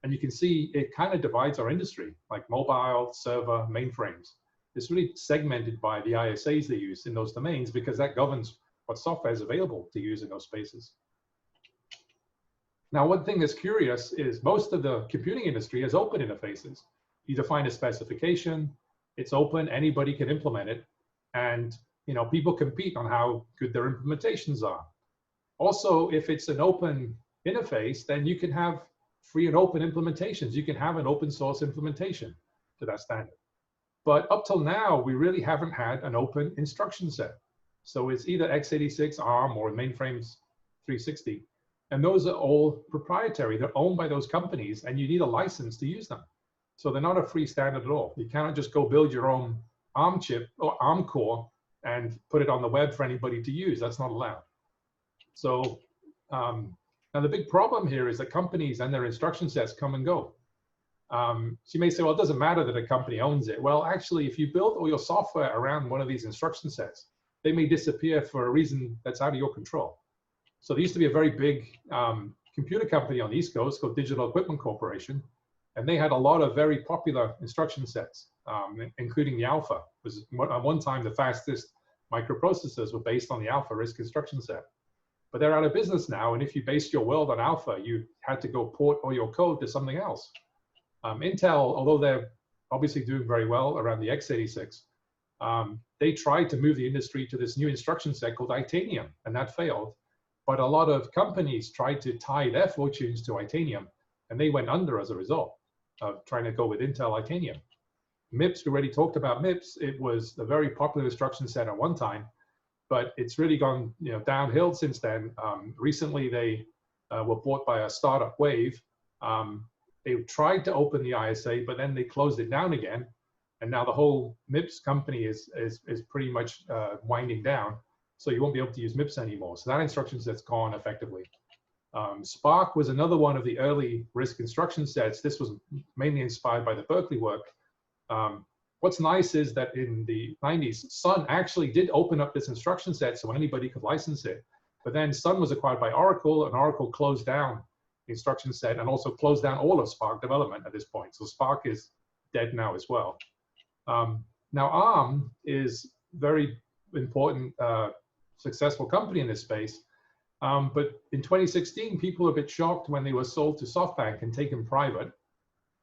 And you can see it kind of divides our industry, like mobile, server, mainframes. It's really segmented by the ISAs they use in those domains, because that governs what software is available to use in those spaces. Now, one thing that's curious is most of the computing industry has open interfaces. You define a specification, it's open, anybody can implement it, and people compete on how good their implementations are. Also, if it's an open interface, then you can have free and open implementations. You can have an open source implementation to that standard. But up till now, we really haven't had an open instruction set. So it's either x86, ARM, or mainframes 360. And those are all proprietary. They're owned by those companies, and you need a license to use them. So they're not a free standard at all. You cannot just go build your own ARM chip or ARM core and put it on the web for anybody to use. That's not allowed. So now the big problem here is that companies and their instruction sets come and go. So you may say, well, it doesn't matter that a company owns it. Well, actually, if you build all your software around one of these instruction sets, they may disappear for a reason that's out of your control. So there used to be a very big computer company on the East Coast called Digital Equipment Corporation, and they had a lot of very popular instruction sets, including the Alpha. It was at one time the fastest microprocessors were based on the Alpha RISC instruction set. But they're out of business now, and if you based your world on Alpha, you had to go port all your code to something else. Intel, although they're obviously doing very well around the x86, they tried to move the industry to this new instruction set called Itanium, and that failed. But a lot of companies tried to tie their fortunes to Itanium, and they went under as a result of trying to go with Intel Itanium. MIPS, we already talked about MIPS. It was a very popular instruction set at one time, but it's really gone downhill since then. Recently, they were bought by a startup Wave. They tried to open the ISA, but then they closed it down again. And now the whole MIPS company is pretty much winding down. So you won't be able to use MIPS anymore. So that instruction set's gone effectively. Spark was another one of the early RISC instruction sets. This was mainly inspired by the Berkeley work. What's nice is that in the 90s, Sun actually did open up this instruction set so anybody could license it. But then Sun was acquired by Oracle, and Oracle closed down the instruction set and also closed down all of Spark development at this point. So Spark is dead now as well. Now ARM is very important, successful company in this space. But in 2016, people were a bit shocked when they were sold to SoftBank and taken private.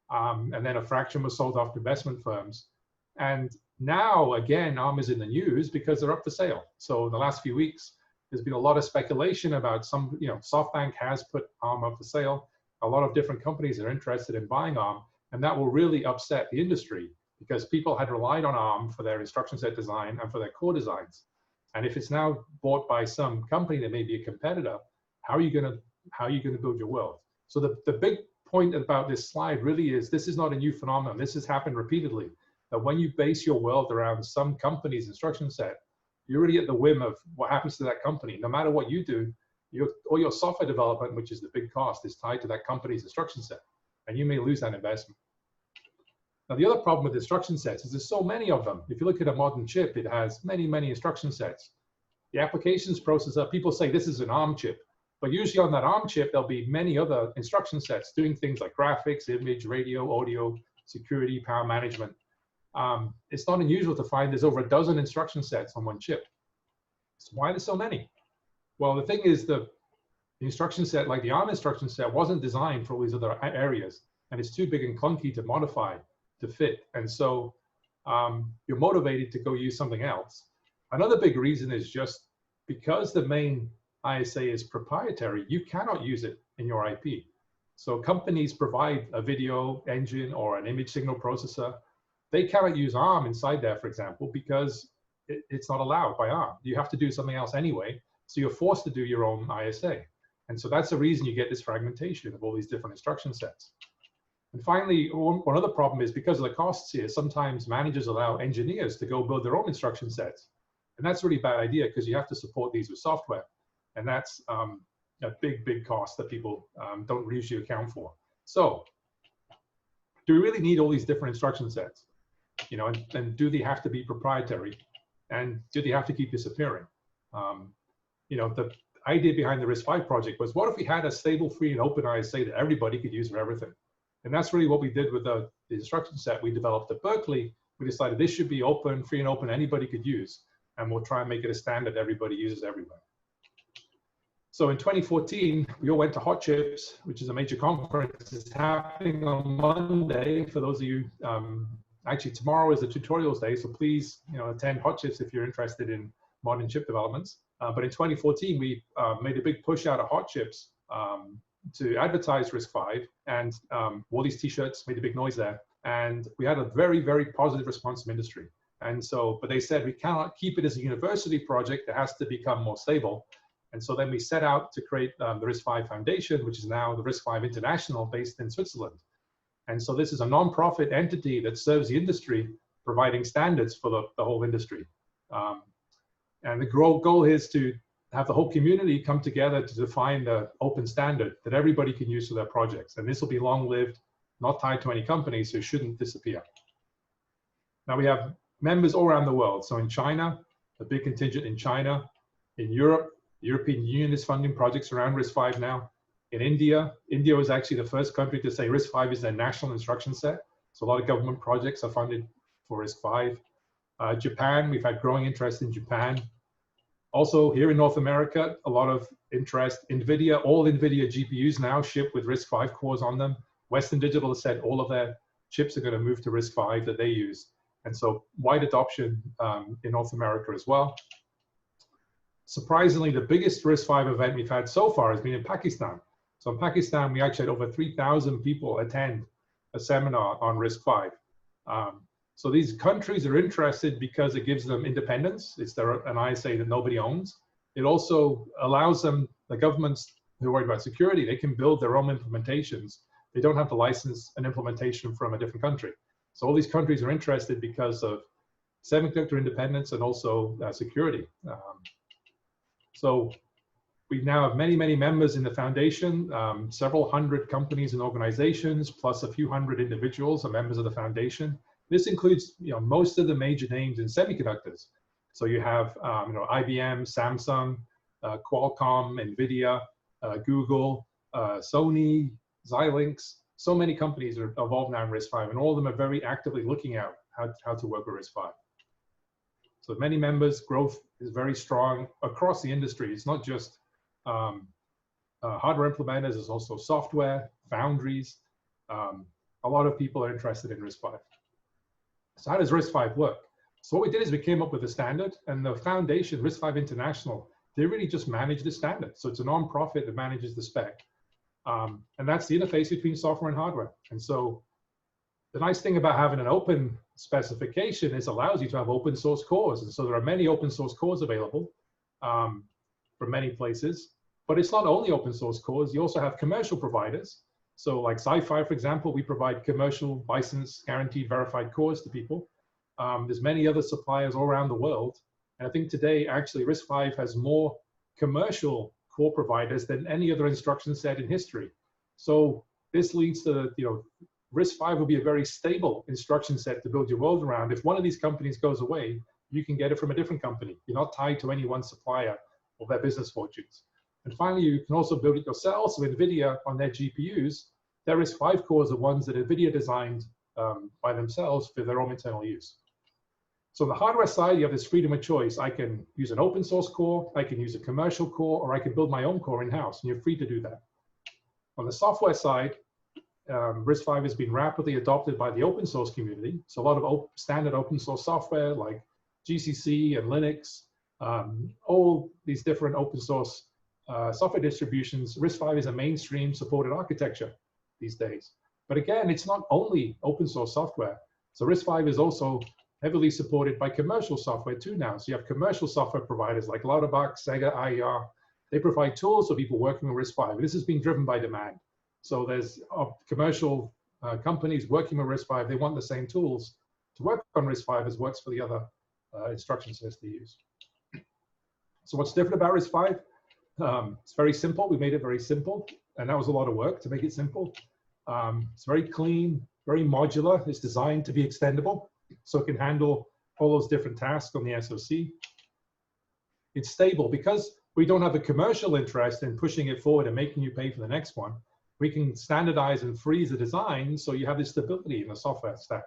And then a fraction was sold off to investment firms. And now, again, ARM is in the news because they're up for sale. So in the last few weeks, there's been a lot of speculation about SoftBank has put ARM up for sale. A lot of different companies are interested in buying ARM, and that will really upset the industry because people had relied on ARM for their instruction set design and for their core designs. And if it's now bought by some company that may be a competitor, how are you going to build your world? So the big point about this slide really is this is not a new phenomenon. This has happened repeatedly. That when you base your world around some company's instruction set, you're really at the whim of what happens to that company. No matter what you do, all your software development, which is the big cost, is tied to that company's instruction set, and you may lose that investment. Now, the other problem with instruction sets is there's so many of them. If you look at a modern chip, it has many, many instruction sets. The applications processor, people say this is an ARM chip, but usually on that ARM chip, there'll be many other instruction sets doing things like graphics, image, radio, audio, security, power management. It's not unusual to find there's over a dozen instruction sets on one chip. So why are there so many? Well, the thing is the instruction set, like the ARM instruction set, wasn't designed for all these other areas, and it's too big and clunky to modify to fit. And so you're motivated to go use something else. Another big reason is just because the main ISA is proprietary, you cannot use it in your IP. So companies provide a video engine or an image signal processor. They cannot use ARM inside there, for example, because it's not allowed by ARM. You have to do something else anyway, so you're forced to do your own ISA. And so that's the reason you get this fragmentation of all these different instruction sets. And finally, one other problem is because of the costs here, sometimes managers allow engineers to go build their own instruction sets. And that's a really bad idea because you have to support these with software. And that's a big, big cost that people don't usually account for. So do we really need all these different instruction sets? And do they have to be proprietary? And do they have to keep disappearing? The idea behind the RISC-V project was, what if we had a stable, free, and open ISA that everybody could use for everything? And that's really what we did with the instruction set we developed at Berkeley. We decided this should be open, free and open, anybody could use. And we'll try and make it a standard everybody uses everywhere. So in 2014, we all went to Hot Chips, which is a major conference. It's happening on Monday. For those of you, actually tomorrow is the tutorials day, so please attend Hot Chips if you're interested in modern chip developments. But in 2014, we made a big push out of Hot Chips to advertise RISC-V, and wore these t-shirts, made a big noise there. And we had a very, very positive response from industry. And so, but they said we cannot keep it as a university project, it has to become more stable. And so then we set out to create the RISC-V Foundation, which is now the RISC-V International, based in Switzerland. And so this is a non-profit entity that serves the industry, providing standards for the whole industry. And the goal is to have the whole community come together to define the open standard that everybody can use for their projects. And this will be long-lived, not tied to any company, so it shouldn't disappear. Now we have members all around the world. So in China, a big contingent in China. In Europe, the European Union is funding projects around RISC-V now. In India, India was actually the first country to say RISC-V is their national instruction set. So a lot of government projects are funded for RISC-V. Japan, we've had growing interest in Japan. Also here in North America, a lot of interest. NVIDIA, all NVIDIA GPUs now ship with RISC-V cores on them. Western Digital has said all of their chips are going to move to RISC-V that they use. And so wide adoption in North America as well. Surprisingly, the biggest RISC-V event we've had so far has been in Pakistan. So in Pakistan, we actually had over 3,000 people attend a seminar on RISC-V. So these countries are interested because it gives them independence. It's an ISA that nobody owns. It also allows them, the governments, who are worried about security, they can build their own implementations. They don't have to license an implementation from a different country. So all these countries are interested because of semiconductor independence and also security. So we now have many, many members in the foundation, several hundred companies and organizations, plus a few hundred individuals are members of the foundation. This includes, most of the major names in semiconductors. So you have, IBM, Samsung, Qualcomm, NVIDIA, Google, Sony, Xilinx. So many companies are involved now in RISC-V, and all of them are very actively looking at how to work with RISC-V. So many members, growth is very strong across the industry. It's not just hardware implementers, there's also software, foundries. A lot of people are interested in RISC-V. So how does RISC-V work? So what we did is we came up with a standard, and the foundation, RISC-V International, they really just manage the standard. So it's a non-profit that manages the spec. And that's the interface between software and hardware. And so the nice thing about having an open specification is it allows you to have open source cores. And so there are many open source cores available from many places. But it's not only open source cores, you also have commercial providers. So like Sci-Fi, for example, we provide commercial license, guaranteed, verified cores to people. There's many other suppliers all around the world. And I think today, actually, RISC-V has more commercial core providers than any other instruction set in history. So this leads to, RISC-V will be a very stable instruction set to build your world around. If one of these companies goes away, you can get it from a different company. You're not tied to any one supplier or their business fortunes. And finally, you can also build it yourself. So NVIDIA on their GPUs, their RISC-V cores are ones that NVIDIA designed by themselves for their own internal use. So on the hardware side, you have this freedom of choice. I can use an open source core, I can use a commercial core, or I can build my own core in-house, and you're free to do that. On the software side, RISC-V has been rapidly adopted by the open source community. So a lot of standard open source software like GCC and Linux, all these different open source software distributions, RISC-V is a mainstream supported architecture these days. But again, it's not only open source software. So RISC-V is also heavily supported by commercial software too now. So you have commercial software providers like Lauterbach, Sega, IER. They provide tools for people working with RISC-V. This has been driven by demand. So there's commercial companies working with RISC-V. They want the same tools to work on RISC-V as works for the other instruction sets they use. So what's different about RISC-V? It's very simple. We made it very simple, and that was a lot of work to make it simple. It's very clean, very modular. It's designed to be extendable, so it can handle all those different tasks on the SoC. It's stable because we don't have a commercial interest in pushing it forward and making you pay for the next one. We can standardize and freeze the design so you have this stability in the software stack.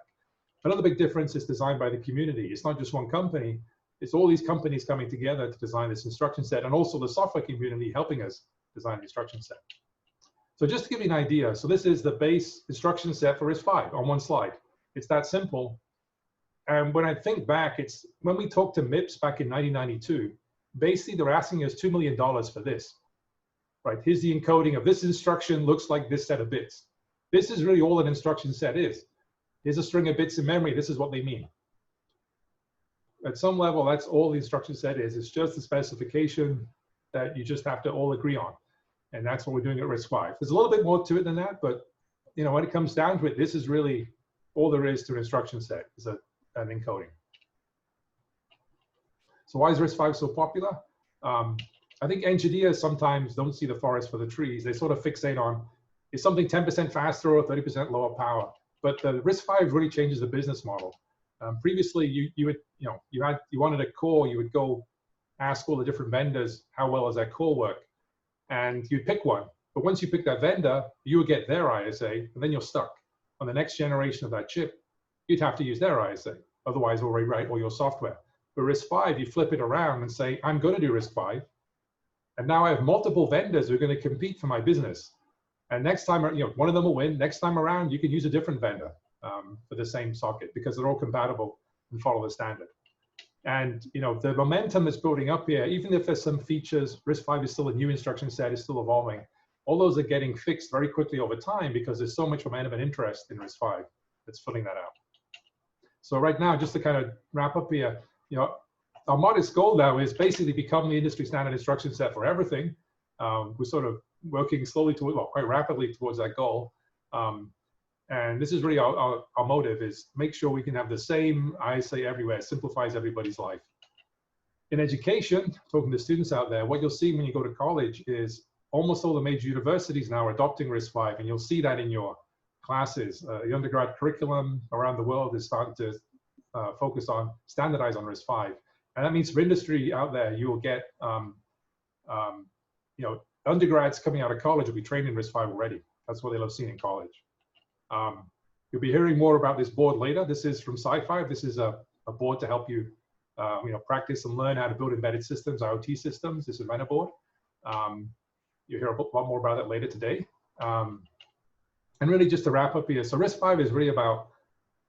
Another big difference is designed by the community. It's not just one company. It's all these companies coming together to design this instruction set, and also the software community helping us design the instruction set. So just to give you an idea, so this is the base instruction set for RISC-V on one slide. It's that simple. And when I think back, it's when we talked to MIPS back in 1992, basically they're asking us $2 million for this. Right, here's the encoding of this instruction, looks like this set of bits. This is really all an instruction set is. Here's a string of bits in memory, this is what they mean. At some level, that's all the instruction set is. It's just the specification that you just have to all agree on. And that's what we're doing at RISC-V. There's a little bit more to it than that, but when it comes down to it, this is really all there is to an instruction set, is an encoding. So why is RISC-V so popular? I think engineers sometimes don't see the forest for the trees. They sort of fixate on, is something 10% faster or 30% lower power? But the RISC-V really changes the business model. Previously, you wanted a core, you would go ask all the different vendors, how well does that core work? And you'd pick one. But once you pick that vendor, you would get their ISA, and then you're stuck. On the next generation of that chip, you'd have to use their ISA. Otherwise, we'll rewrite all your software. But RISC-V, you flip it around and say, I'm going to do RISC-V. And now I have multiple vendors who are going to compete for my business. And next time, one of them will win. Next time around, you can use a different vendor for the same socket because they're all compatible and follow the standard. And the momentum is building up here. Even if there's some features, RISC-V is still a new instruction set, is still evolving. All those are getting fixed very quickly over time because there's so much momentum and interest in RISC-V that's filling that out. So right now, just to kind of wrap up here, our modest goal now is basically become the industry standard instruction set for everything. We're sort of working slowly toward, well, quite rapidly towards that goal. And this is really our motive, is make sure we can have the same ISA everywhere, simplifies everybody's life. In education, talking to students out there, what you'll see when you go to college is almost all the major universities now are adopting RISC-V, and you'll see that in your classes. The undergrad curriculum around the world is starting to focus on, standardize on RISC-V. And that means for industry out there, you will get, you know, undergrads coming out of college will be trained in RISC-V already. That's what they love seeing in college. You'll be hearing more about this board later. This is from Sci-Fi. This is a board to help you, you know, practice and learn how to build embedded systems, IoT systems. This is a board. You'll hear a lot more about it later today. And really just to wrap up here, so RISC-V is really about,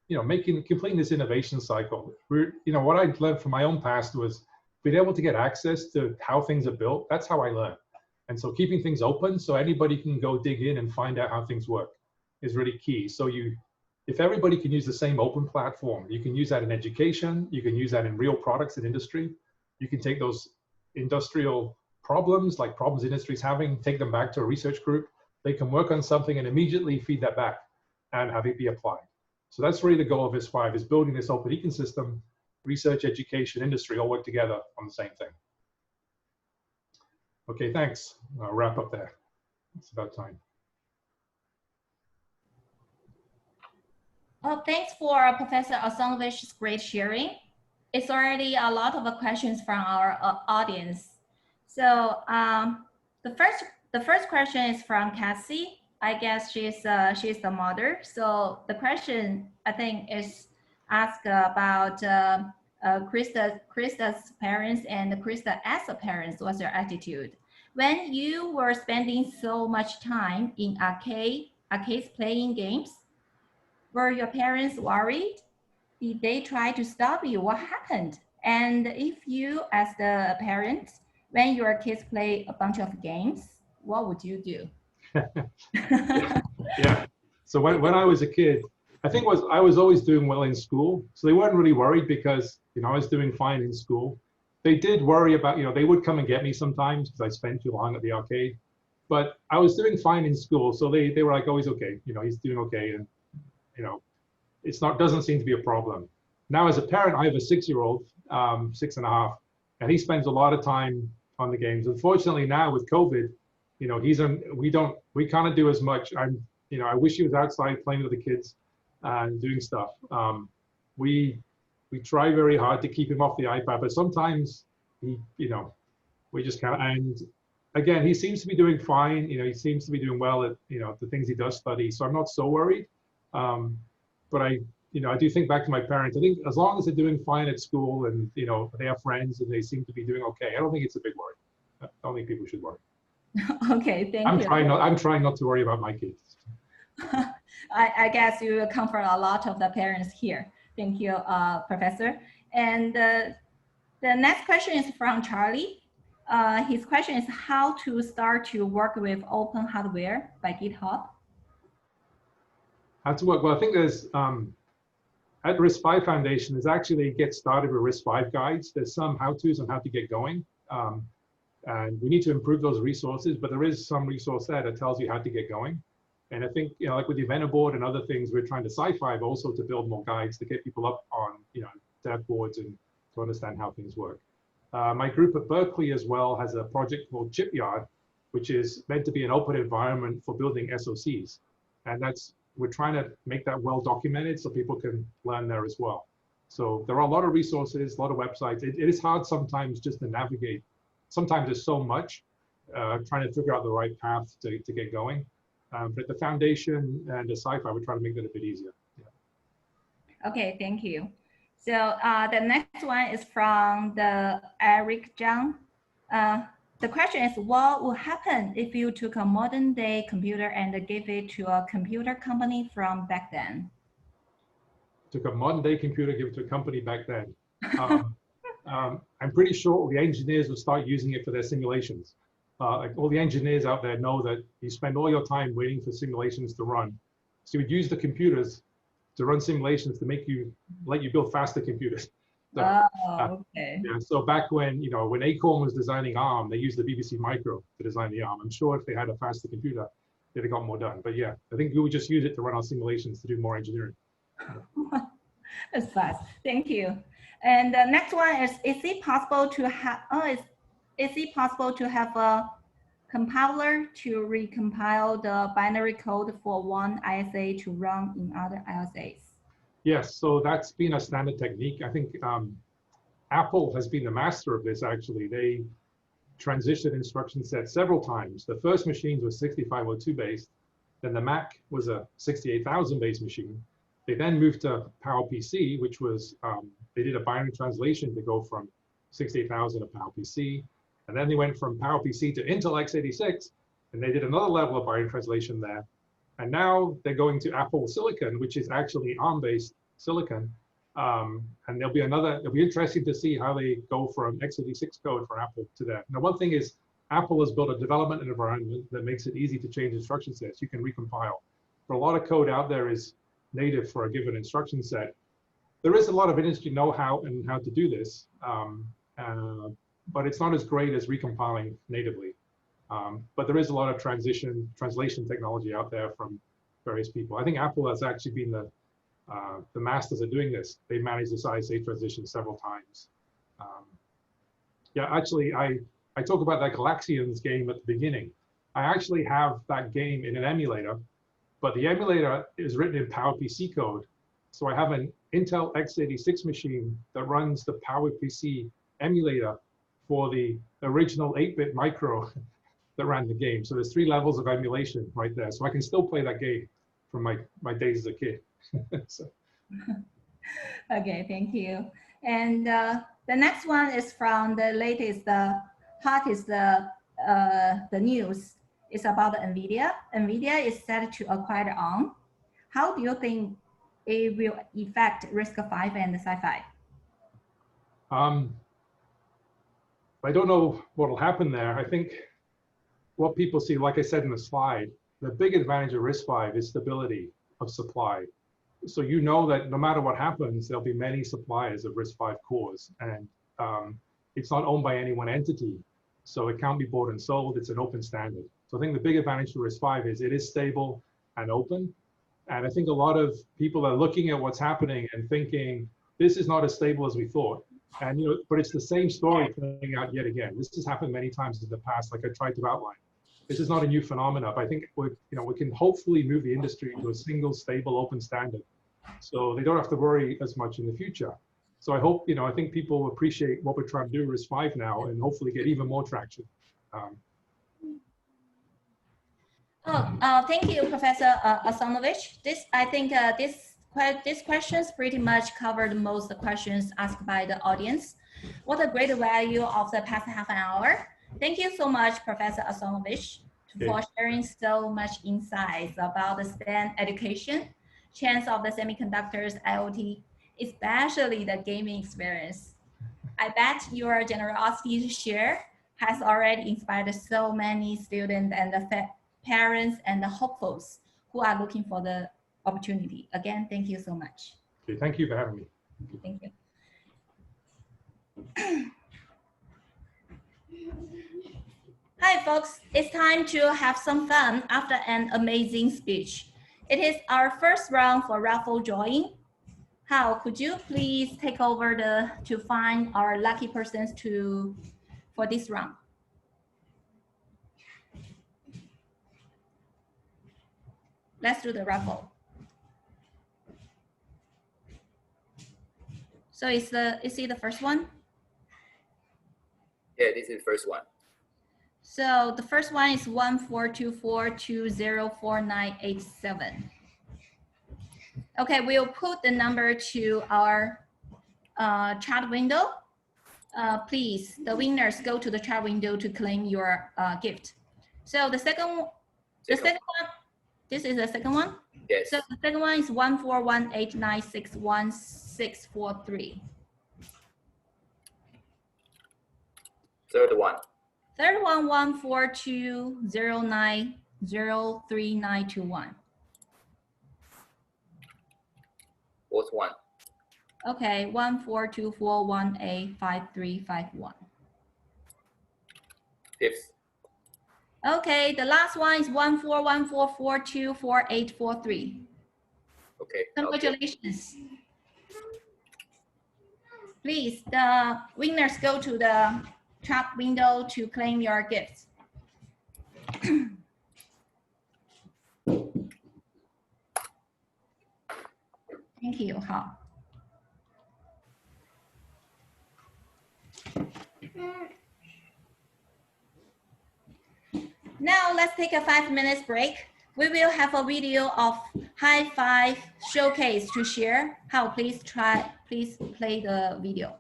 you know, completing this innovation cycle. You know, what I learned from my own past was being able to get access to how things are built. That's how I learn. And so keeping things open so anybody can go dig in and find out how things work is really key. So if everybody can use the same open platform, you can use that in education, you can use that in real products in industry. You can take those industrial problems, like problems industry's having, take them back to a research group. They can work on something and immediately feed that back and have it be applied. So that's really the goal of RISC-V, is building this open ecosystem, research, education, industry all work together on the same thing. Okay, thanks. I'll wrap up there. It's about time. Well, thanks for Professor Osanovich's great sharing. It's already a lot of questions from our audience. So the first question is from Cassie. I guess she's the mother. So the question, I think, is asked about Krista's parents and Krista as a parent. What's your attitude? When you were spending so much time in arcades playing games, were your parents worried? Did they try to stop you? What happened? And if you, as the parent, when your kids play a bunch of games, what would you do? Yeah. So when I was a kid, I think I was always doing well in school. So they weren't really worried because, you know, I was doing fine in school. They did worry about, you know, they would come and get me sometimes because I spent too long at the arcade. But I was doing fine in school. So they were like, always okay. You know, he's doing okay. And, you know, doesn't seem to be a problem. Now, as a parent, I have a 6-year-old, 6.5, and he spends a lot of time on the games. Unfortunately, now with COVID, you know, we can't do as much. You know, I wish he was outside playing with the kids and doing stuff. We try very hard to keep him off the iPad, but sometimes you know, we just can't. And again, he seems to be doing fine. You know, he seems to be doing well at, you know, the things he does study. So I'm not so worried. But I do think back to my parents. I think as long as they're doing fine at school and, you know, they have friends and they seem to be doing okay, I don't think it's a big worry. I don't think people should worry. Okay, thank you. I'm trying not to worry about my kids. I guess you will comfort a lot of the parents here. Thank you, Professor. And the next question is from Charlie. His question is how to start to work with open hardware by GitHub. How to work? Well, I think there's, at RISC-V Foundation, there's actually get started with RISC-V guides. There's some how-tos on how to get going. And we need to improve those resources, but there is some resource there that tells you how to get going. And I think, you know, like with the event board and other things, we're trying to Sci-Fi also to build more guides to get people up on, you know, dev boards and to understand how things work. My group at Berkeley as well has a project called Chipyard, which is meant to be an open environment for building SoCs. And we're trying to make that well documented so people can learn there as well. So there are a lot of resources, a lot of websites. It is hard sometimes just to navigate. Sometimes there's so much, trying to figure out the right path to get going. But at the foundation and the Sci-Fi, we're trying to make that a bit easier. Yeah. Okay, thank you. So the next one is from the Eric Zhang. The question is, what will happen if you took a modern day computer and gave it to a computer company from back then? Took a modern day computer, give it to a company back then. I'm pretty sure the engineers will start using it for their simulations. Like all the engineers out there know that you spend all your time waiting for simulations to run. So you would use the computers to run simulations to let you build faster computers. So, Okay. yeah, so back when, when Acorn was designing ARM, they used the BBC Micro to design the ARM. I'm sure if they had a faster computer, they'd have got more done. But yeah, I think we would just use it to run our simulations to do more engineering. That's fast. Thank you. And the next one is it possible to have, is it possible to have a compiler to recompile the binary code for one ISA to run in other ISAs? Yes, so that's been a standard technique. I think Apple has been the master of this, actually. They transitioned instruction sets several times. The first machines were 6502 based, then the Mac was a 68,000 based machine. They then moved to PowerPC, which was, they did a binary translation to go from 68,000 to PowerPC. And then they went from PowerPC to Intel x86, and they did another level of binary translation there. And now they're going to Apple Silicon, which is actually ARM-based silicon. And it'll be interesting to see how they go from x86 code for Apple to that. Now, one thing is Apple has built a development environment that makes it easy to change instruction sets. You can recompile. For a lot of code out there is native for a given instruction set. There is a lot of industry know-how and how to do this, but it's not as great as recompiling natively. But there is a lot of translation technology out there from various people. I think Apple has actually been the masters of doing this. They managed this ISA transition several times. Yeah, actually, I talk about that Galaxians game at the beginning. I actually have that game in an emulator, but the emulator is written in PowerPC code. So I have an Intel x86 machine that runs the PowerPC emulator for the original 8-bit micro that ran the game. So there's 3 levels of emulation right there. So I can still play that game from my days as a kid. So. Okay, thank you. And the next one is from the latest, hottest, the news is about NVIDIA. NVIDIA is set to acquire ARM. How do you think it will affect RISC-V and Sci-Fi? I don't know what will happen there. I think what people see, like I said in the slide, the big advantage of RISC-V is stability of supply. So you know that no matter what happens, there'll be many suppliers of RISC-V cores, and it's not owned by any one entity. So it can't be bought and sold. It's an open standard. So I think the big advantage for RISC-V is it is stable and open. And I think a lot of people are looking at what's happening and thinking, this is not as stable as we thought. And but it's the same story playing out yet again. This has happened many times in the past, like I tried to outline. This is not a new phenomenon. But I think we can hopefully move the industry to a single, stable, open standard, so they don't have to worry as much in the future. So I hope, I think people appreciate what we're trying to do with RISC-V now, and hopefully get even more traction. Thank you, Professor Asanovich. I think this questions pretty much covered most of the questions asked by the audience. What a great value of the past half an hour. Thank you so much, Professor Asanovich, for sharing so much insights about the STEM education, chance of the semiconductors, IoT, especially the gaming experience. I bet your generosity to share has already inspired so many students and the parents and the hopefuls who are looking for the opportunity. Again, thank you so much. Okay, thank you for having me. Thank you. Hi, folks. It's time to have some fun after an amazing speech. It is our first round for raffle drawing. Hao, could you please take over to find our lucky persons for this round? Let's do the raffle. So is it the first one? Yeah, this is the first one. So the first one is 1424204987. Okay, we'll put the number to our chat window. Please, the winners go to the chat window to claim your gift. So the second one, this is the second one? Yes. So the second one is 14189611643. Third one. Third one, 142090391. Fourth one. Okay, 1424185351. Fifth. Okay, the last one is 1414424843. Okay. Congratulations. Please, the winners go to the chat window to claim your gifts. Thank you. 好。Now let's take a 5 minutes break. We will have a video of high five showcase to share. How please play the video.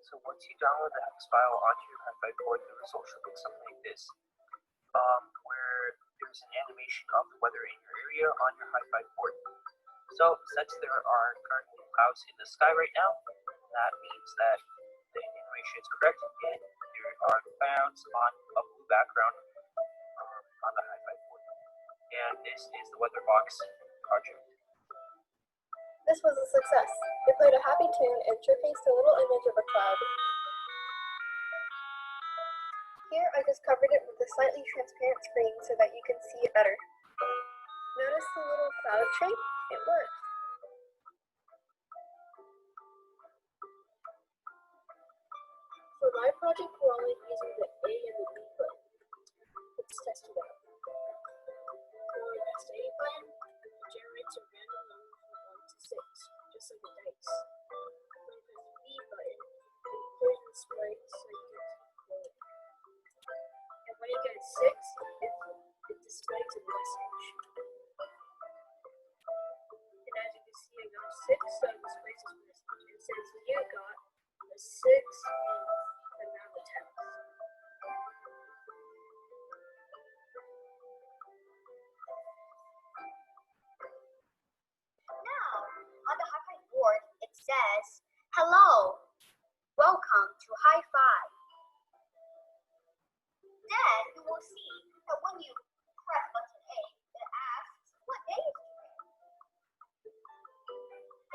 So once you download the hex file onto your Hi-Fi board, the result should look something like this, where there's an animation of the weather in your area on your Hi-Fi board. So since there are currently clouds in the sky right now, that means that the animation is correct and there are clouds on a blue background on the Hi-Fi board. And this is the weather box project. This was a success. It played a happy tune and showcased a little image of a cloud. Here I just covered it with a slightly transparent screen so that you can see it better. Notice the little cloud shape? It worked. For my project, we're only using the A and the B button. Let's test it out. For the A button, it generates a random number from 1 to 6, just like a dice. When you press the B button, it clears the display so you can keep going. And when you get 6, it displays a message. And as you can see, I got 6, so it displays this message. It says you got a 6 and now the text. Now, on the Hi-Fi board, it says, "Hello, welcome to Hi-Fi." Then you will see that when you press button A, it asks, "What day is today?"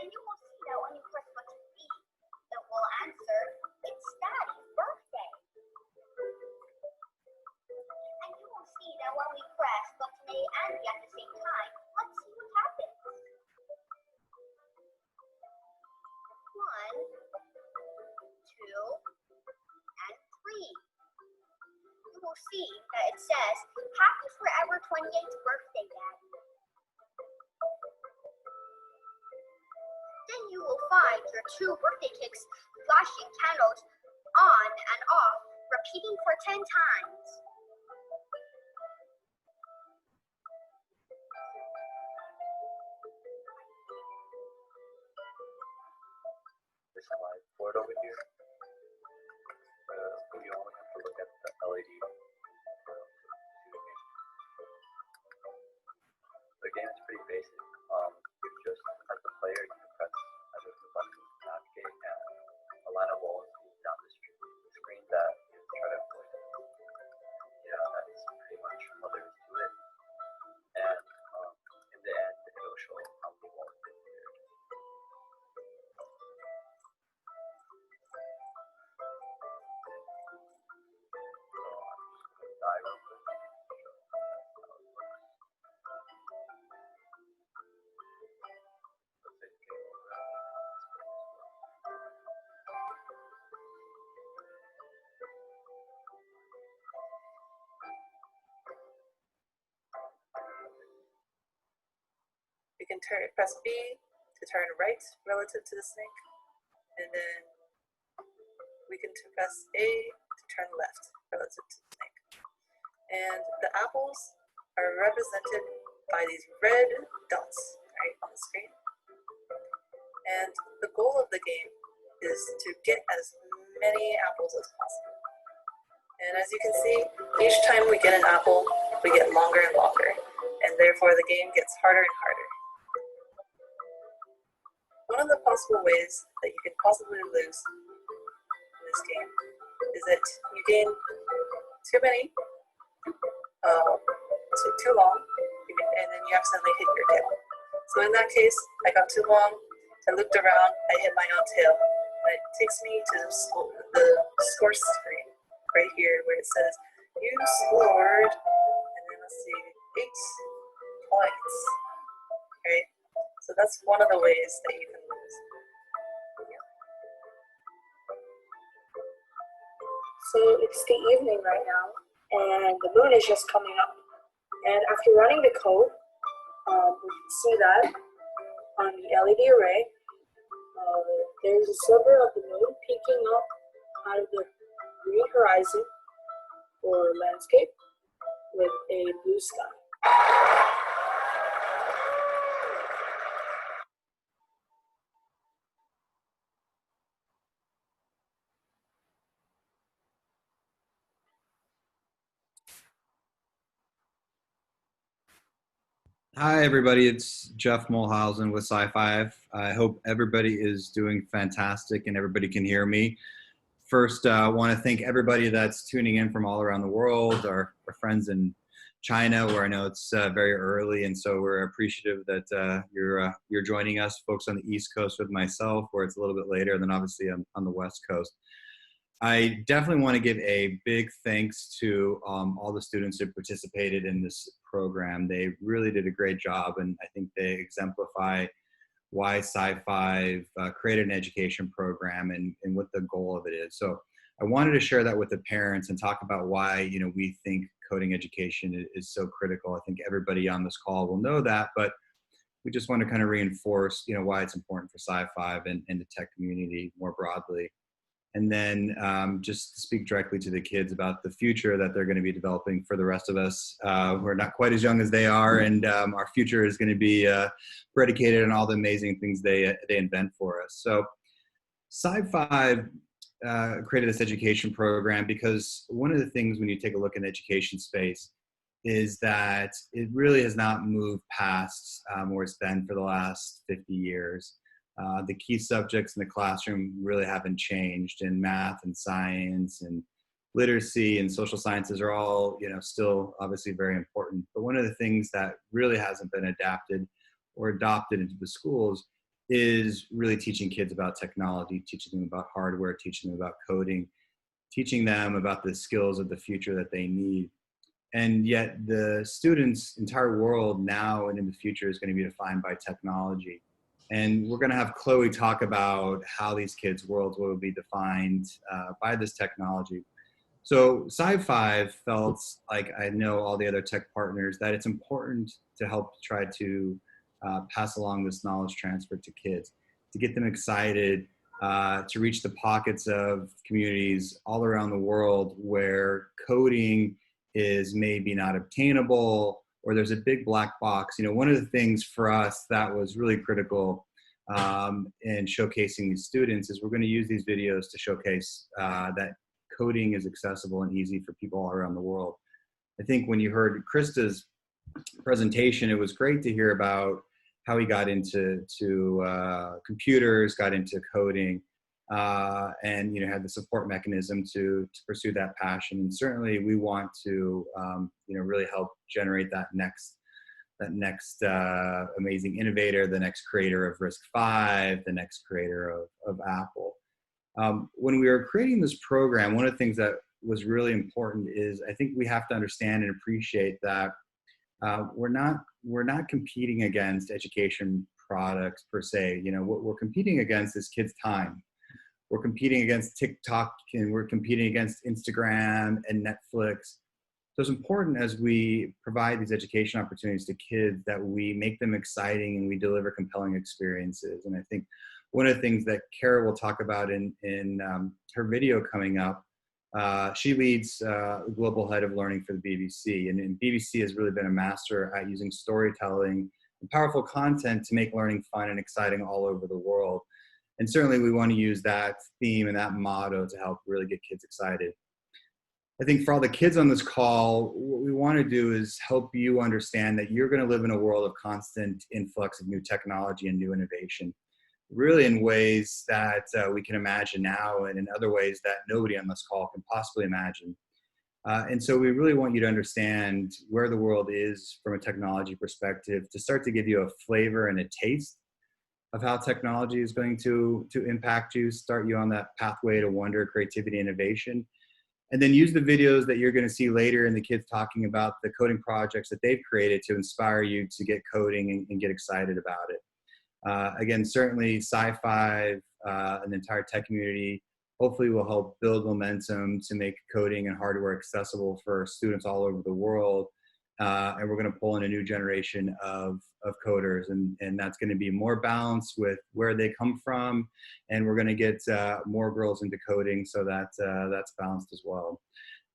And you will see that when you press button B, it will answer, "It's Daddy's birthday." And you will see that when we press button A and B at the same time, let's see what happens. 1, 2, and 3. You will see that it says, "Happy forever 28th birthday, Daddy." Then you will find your 2 birthday cakes flashing candles on and off, repeating for 10 times. This live board over here, you only have to look at the LED. The game is pretty basic. You just, as a player, you can press either the button to navigate and a line of walls down the screen that you try to avoid. Yeah, that's pretty much all there is to it. And in the end, it will show how many walls there are. press B to turn right relative to the snake, and then we can press A to turn left relative to the snake. And the apples are represented by these red dots right on the screen. And the goal of the game is to get as many apples as possible. And as you can see, each time we get an apple, we get longer and longer, and therefore the game gets harder and harder. One of the possible ways that you can possibly lose in this game is that you gain too many, too long, and then you accidentally hit your tail. So in that case, I got too long, I looked around, I hit my own tail, and it takes me to the score screen right here where it says, you scored, and then let's see, 8 points, right? So that's one of the ways that you can lose. So it's the evening right now, and the moon is just coming up. And after running the code, we can see that on the LED array, there's a sliver of the moon peeking up out of the green horizon or landscape with a blue sky. Hi, everybody. It's Jeff Mulhausen with Sci-Fi. I hope everybody is doing fantastic and everybody can hear me. First, I want to thank everybody that's tuning in from all around the world, our friends in China, where I know it's very early, and so we're appreciative that you're joining us, folks on the East Coast with myself, where it's a little bit later, and then obviously on the West Coast. I definitely want to give a big thanks to all the students who participated in this program. They really did a great job, and I think they exemplify why Sci-Fi created an education program and what the goal of it is. So I wanted to share that with the parents and talk about why we think coding education is so critical. I think everybody on this call will know that, but we just want to kind of reinforce why it's important for Sci-Fi and the tech community more broadly. And then just speak directly to the kids about the future that they're going to be developing for the rest of us who are not quite as young as they are. And our future is going to be predicated on all the amazing things they invent for us. So Sci-Fi created this education program because one of the things when you take a look in the education space is that it really has not moved past where it's been for the last 50 years. The key subjects in the classroom really haven't changed, and math and science and literacy and social sciences are all, still obviously very important. But one of the things that really hasn't been adapted or adopted into the schools is really teaching kids about technology, teaching them about hardware, teaching them about coding, teaching them about the skills of the future that they need. And yet the students' entire world now and in the future is going to be defined by technology. And we're going to have Chloe talk about how these kids' worlds will be defined by this technology. So Sci-Fi felt like I know all the other tech partners that it's important to help try to pass along this knowledge transfer to kids, to get them excited, to reach the pockets of communities all around the world where coding is maybe not obtainable, or there's a big black box. One of the things for us that was really critical in showcasing these students is we're going to use these videos to showcase that coding is accessible and easy for people all around the world. I think when you heard Krista's presentation, it was great to hear about how he got into computers, got into coding, and had the support mechanism to pursue that passion. And certainly we want to really help generate that next amazing innovator, the next creator of RISC-V, the next creator of Apple. When we were creating this program, one of the things that was really important is I think we have to understand and appreciate that we're not competing against education products per se. What we're competing against is kids' time. We're competing against TikTok, and we're competing against Instagram and Netflix. So it's important as we provide these education opportunities to kids that we make them exciting and we deliver compelling experiences. And I think one of the things that Kara will talk about in her video coming up, she leads Global Head of Learning for the BBC. And BBC has really been a master at using storytelling and powerful content to make learning fun and exciting all over the world. And certainly we want to use that theme and that motto to help really get kids excited. I think for all the kids on this call, what we want to do is help you understand that you're going to live in a world of constant influx of new technology and new innovation, really in ways that we can imagine now and in other ways that nobody on this call can possibly imagine. And so we really want you to understand where the world is from a technology perspective, to start to give you a flavor and a taste of how technology is going to impact you, start you on that pathway to wonder, creativity, innovation. And then use the videos that you're going to see later and the kids talking about the coding projects that they've created to inspire you to get coding and get excited about it. Again, certainly Sci-Fi and the entire tech community hopefully will help build momentum to make coding and hardware accessible for students all over the world. And we're going to pull in a new generation of coders, and that's going to be more balanced with where they come from, and we're going to get more girls into coding, so that that's balanced as well.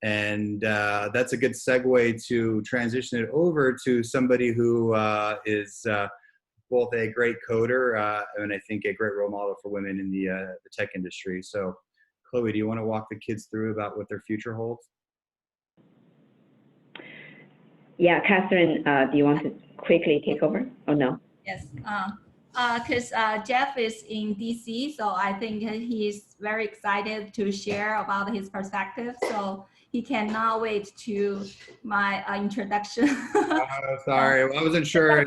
And that's a good segue to transition it over to somebody who is both a great coder and I think a great role model for women in the tech industry. So Chloe, do you want to walk the kids through about what their future holds? Yeah, Catherine, do you want to quickly take over or no? Yes, because Jeff is in DC, so I think he's very excited to share about his perspective. So he cannot wait to my introduction. Sorry, well, I wasn't sure.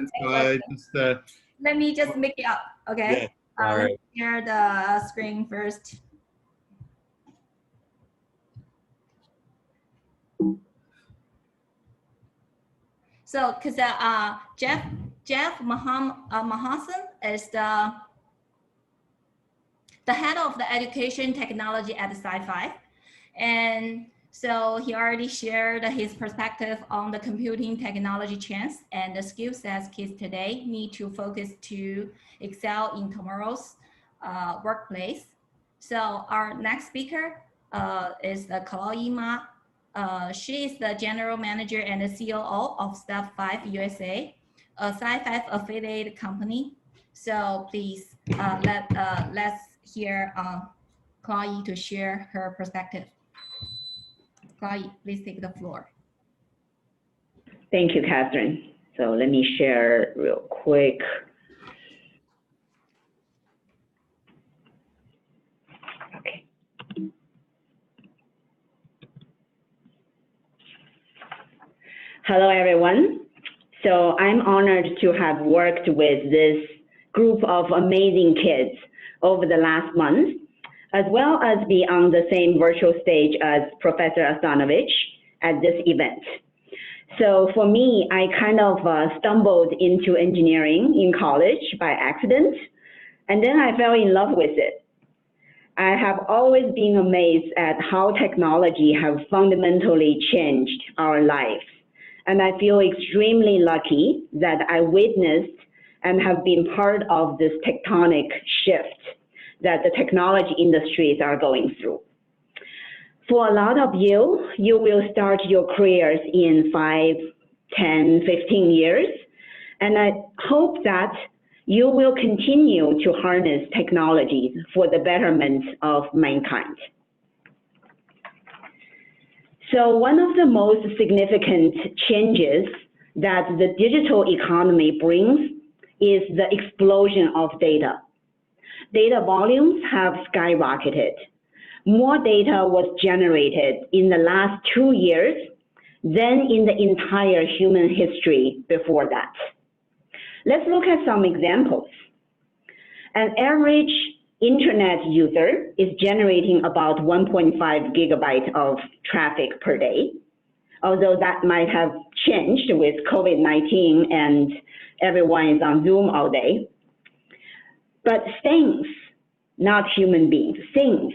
So let me just make it up, okay? Yeah, all right. Let me share the screen first. So, because Jeff Mahasan is the head of the education technology at Sci-Fi, and so he already shared his perspective on the computing technology trends and the skill sets kids today need to focus to excel in tomorrow's workplace. So our next speaker is Chloe Ma. She is the general manager and the COO of Step 5 USA, a Sci-Fi affiliated company. So please let's hear Chloe to share her perspective. Chloe, please take the floor. Thank you, Catherine. So let me share real quick. Okay. Hello, everyone. So I'm honored to have worked with this group of amazing kids over the last month, as well as be on the same virtual stage as Professor Asanovich at this event. So for me, I kind of stumbled into engineering in college by accident, and then I fell in love with it. I have always been amazed at how technology has fundamentally changed our lives. And I feel extremely lucky that I witnessed and have been part of this tectonic shift that the technology industries are going through. For a lot of you, you will start your careers in 5, 10, 15 years. And I hope that you will continue to harness technologies for the betterment of mankind. So one of the most significant changes that the digital economy brings is the explosion of data. Data volumes have skyrocketed. More data was generated in the last 2 years than in the entire human history before that. Let's look at some examples. An average internet user is generating about 1.5 gigabytes of traffic per day, although that might have changed with COVID-19 and everyone is on Zoom all day. But things, not human beings, things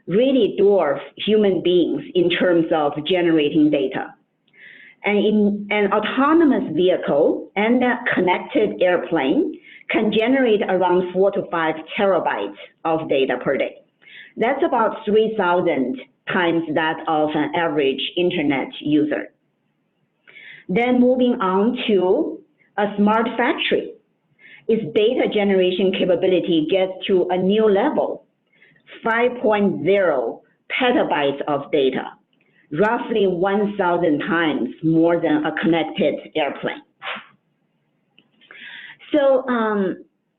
really dwarf human beings in terms of generating data. And an autonomous vehicle and a connected airplane can generate around 4 to 5 terabytes of data per day. That's about 3,000 times that of an average internet user. Then moving on to a smart factory. Its data generation capability gets to a new level, 5.0 petabytes of data, roughly 1,000 times more than a connected airplane. So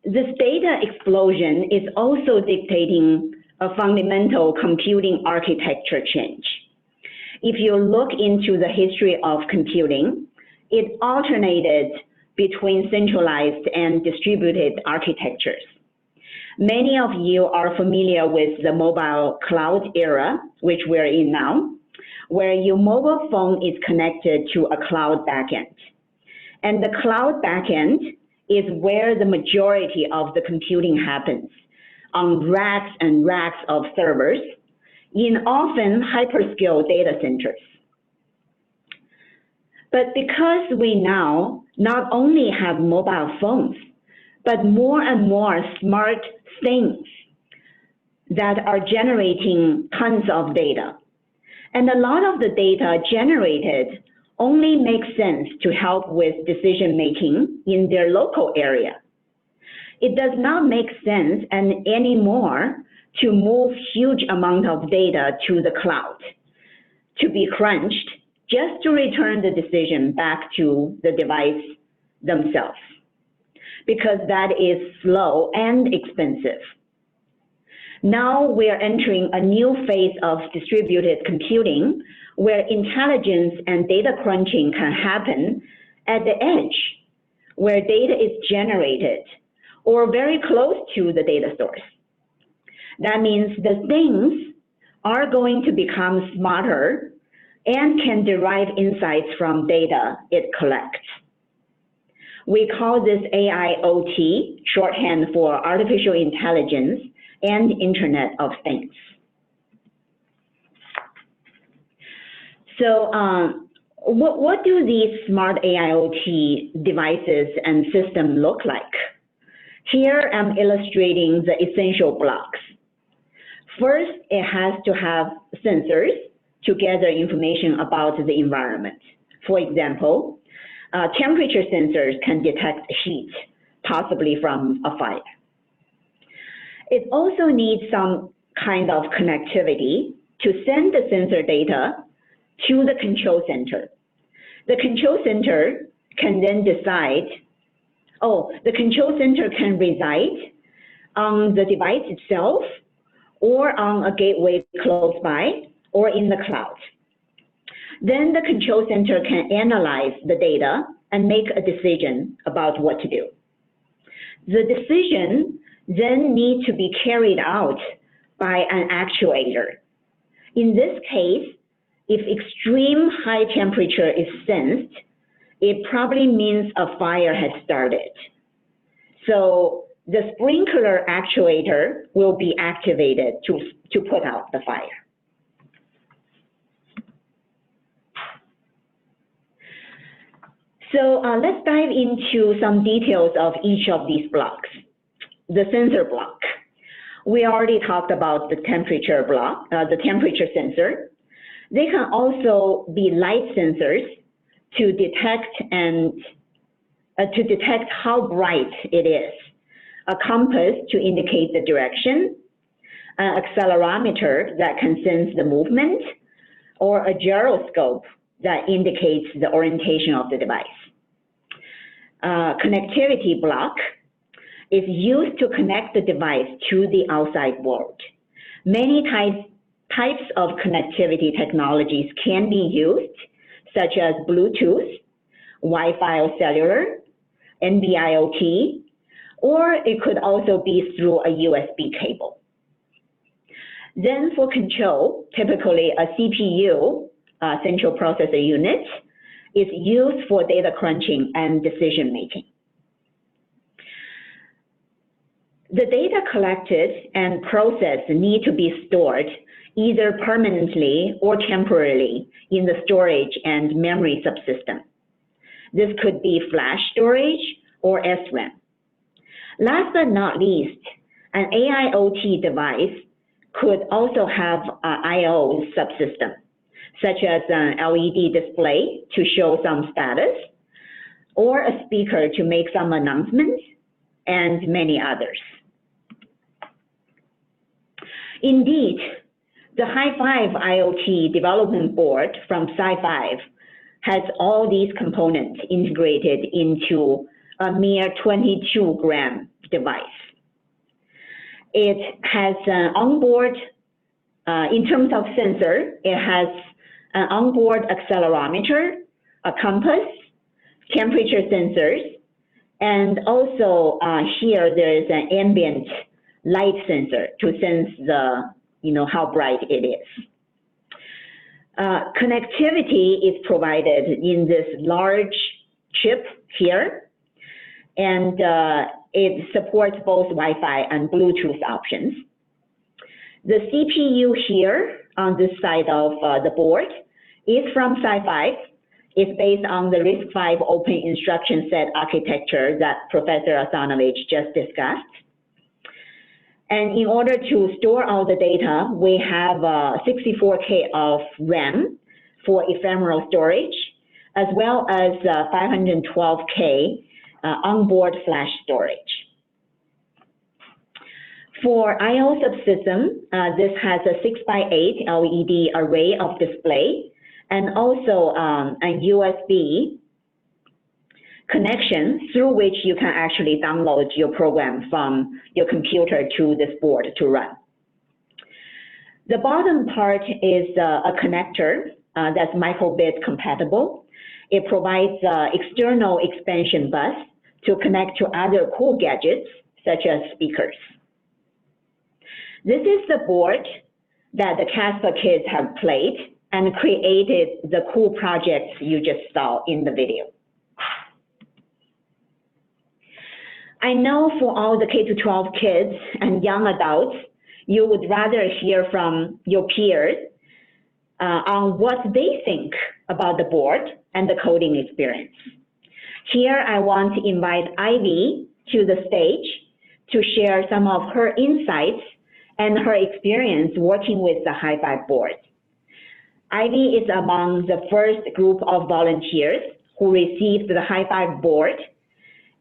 this data explosion is also dictating a fundamental computing architecture change. If you look into the history of computing, it alternated between centralized and distributed architectures. Many of you are familiar with the mobile cloud era, which we're in now, where your mobile phone is connected to a cloud backend. And the cloud backend is where the majority of the computing happens, on racks and racks of servers in often hyperscale data centers. But because we now not only have mobile phones, but more and more smart things that are generating tons of data. And a lot of the data generated only makes sense to help with decision making in their local area. It does not make sense anymore to move huge amount of data to the cloud to be crunched just to return the decision back to the device themselves, because that is slow and expensive. Now we're entering a new phase of distributed computing where intelligence and data crunching can happen at the edge, where data is generated or very close to the data source. That means the things are going to become smarter and can derive insights from data it collects. We call this AIoT, shorthand for artificial intelligence and Internet of Things. So what do these smart AIoT devices and systems look like? Here I'm illustrating the essential blocks. First, it has to have sensors to gather information about the environment. For example, temperature sensors can detect heat, possibly from a fire. It also needs some kind of connectivity to send the sensor data to the control center. The control center can then decide, the control center can reside on the device itself or on a gateway close by or in the cloud. Then the control center can analyze the data and make a decision about what to do. The decision then needs to be carried out by an actuator. In this case, if extreme high temperature is sensed, it probably means a fire has started. So the sprinkler actuator will be activated to put out the fire. So let's dive into some details of each of these blocks. The sensor block. We already talked about the temperature block, the temperature sensor. They can also be light sensors to detect how bright it is, a compass to indicate the direction, an accelerometer that can sense the movement, or a gyroscope that indicates the orientation of the device. Connectivity block is used to connect the device to the outside world. Many types of connectivity technologies can be used, such as Bluetooth, Wi-Fi or cellular, NB-IoT, or it could also be through a USB cable. Then for control, typically a CPU, central processor unit, is used for data crunching and decision making. The data collected and processed need to be stored either permanently or temporarily in the storage and memory subsystem. This could be flash storage or SRAM. Last but not least, an AIoT device could also have an I/O subsystem, such as an LED display to show some status, or a speaker to make some announcements, and many others. Indeed, the Hi5 IoT development board from Sci5 has all these components integrated into a mere 22-gram device. It has an onboard, in terms of sensor, it has an onboard accelerometer, a compass, temperature sensors, and also here there is an ambient light sensor to sense the, how bright it is. Connectivity is provided in this large chip here, and it supports both Wi-Fi and Bluetooth options. The CPU here on this side of the board is from Sci5. It's based on the RISC-V open instruction set architecture that Professor Asanovich just discussed. And in order to store all the data, we have 64K of RAM for ephemeral storage, as well as 512K onboard flash storage. For I/O subsystem, this has a 6x8 LED array of display, and also a USB connection through which you can actually download your program from your computer to this board to run. The bottom part is a connector that's microbit compatible. It provides external expansion bus to connect to other cool gadgets, such as speakers. This is the board that the CASPA kids have played and created the cool projects you just saw in the video. I know for all the K-12 kids and young adults, you would rather hear from your peers on what they think about the board and the coding experience. Here, I want to invite Ivy to the stage to share some of her insights and her experience working with the Hi5 board. Ivy is among the first group of volunteers who received the Hi5 board,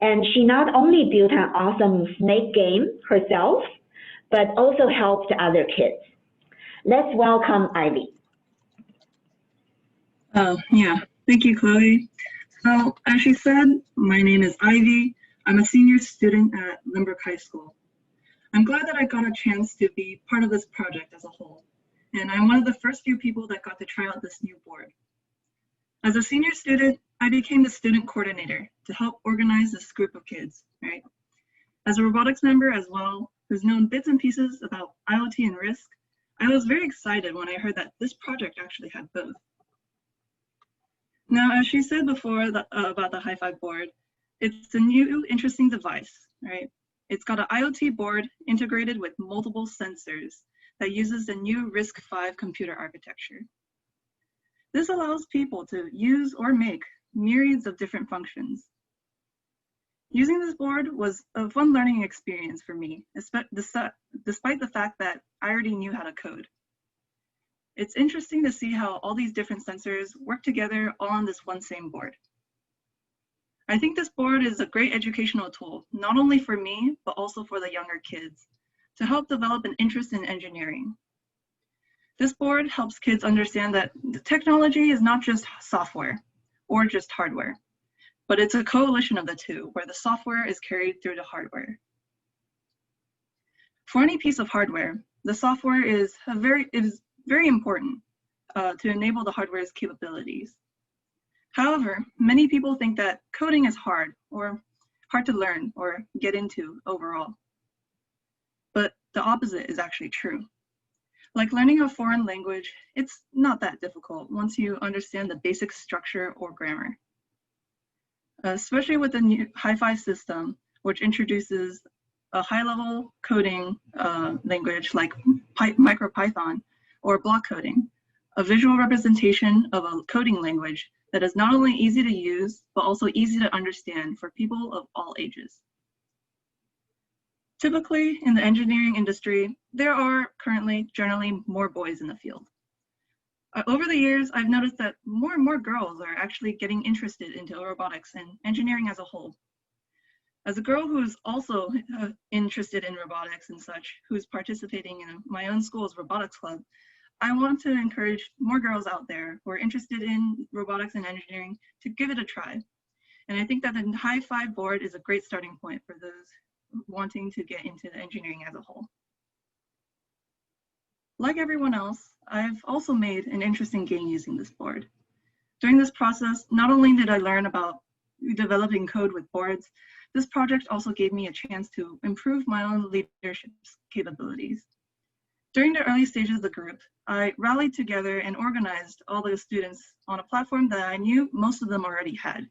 and she not only built an awesome snake game herself, but also helped other kids. Let's welcome Ivy. Yeah, thank you, Chloe. So, as she said, my name is Ivy. I'm a senior student at Lynbrook High School. I'm glad that I got a chance to be part of this project as a whole, and I'm one of the first few people that got to try out this new board. As a senior student, I became the student coordinator to help organize this group of kids, right? As a robotics member as well, who's known bits and pieces about IoT and RISC, I was very excited when I heard that this project actually had both. Now, as she said before about the Hi5 board, it's a new interesting device, right? It's got an IoT board integrated with multiple sensors that uses the new RISC-V computer architecture. This allows people to use or make myriads of different functions. Using this board was a fun learning experience for me, despite the fact that I already knew how to code. It's interesting to see how all these different sensors work together all on this one same board. I think this board is a great educational tool, not only for me, but also for the younger kids, to help develop an interest in engineering. This board helps kids understand that the technology is not just software or just hardware, but it's a coalition of the two, where the software is carried through the hardware. For any piece of hardware, the software is very important to enable the hardware's capabilities. However, many people think that coding is hard or hard to learn or get into overall. But the opposite is actually true. Like learning a foreign language, it's not that difficult once you understand the basic structure or grammar. Especially with the new Hi5 system, which introduces a high-level coding language like MicroPython, or block coding, a visual representation of a coding language that is not only easy to use, but also easy to understand for people of all ages. Typically, in the engineering industry, there are currently generally more boys in the field. Over the years, I've noticed that more and more girls are actually getting interested into robotics and engineering as a whole. As a girl who's also interested in robotics and such, who's participating in my own school's robotics club, I want to encourage more girls out there who are interested in robotics and engineering to give it a try. And I think that the High Five board is a great starting point for those wanting to get into the engineering as a whole. Like everyone else, I've also made an interesting gain using this board. During this process, not only did I learn about developing code with boards, this project also gave me a chance to improve my own leadership capabilities. During the early stages of the group, I rallied together and organized all the students on a platform that I knew most of them already had.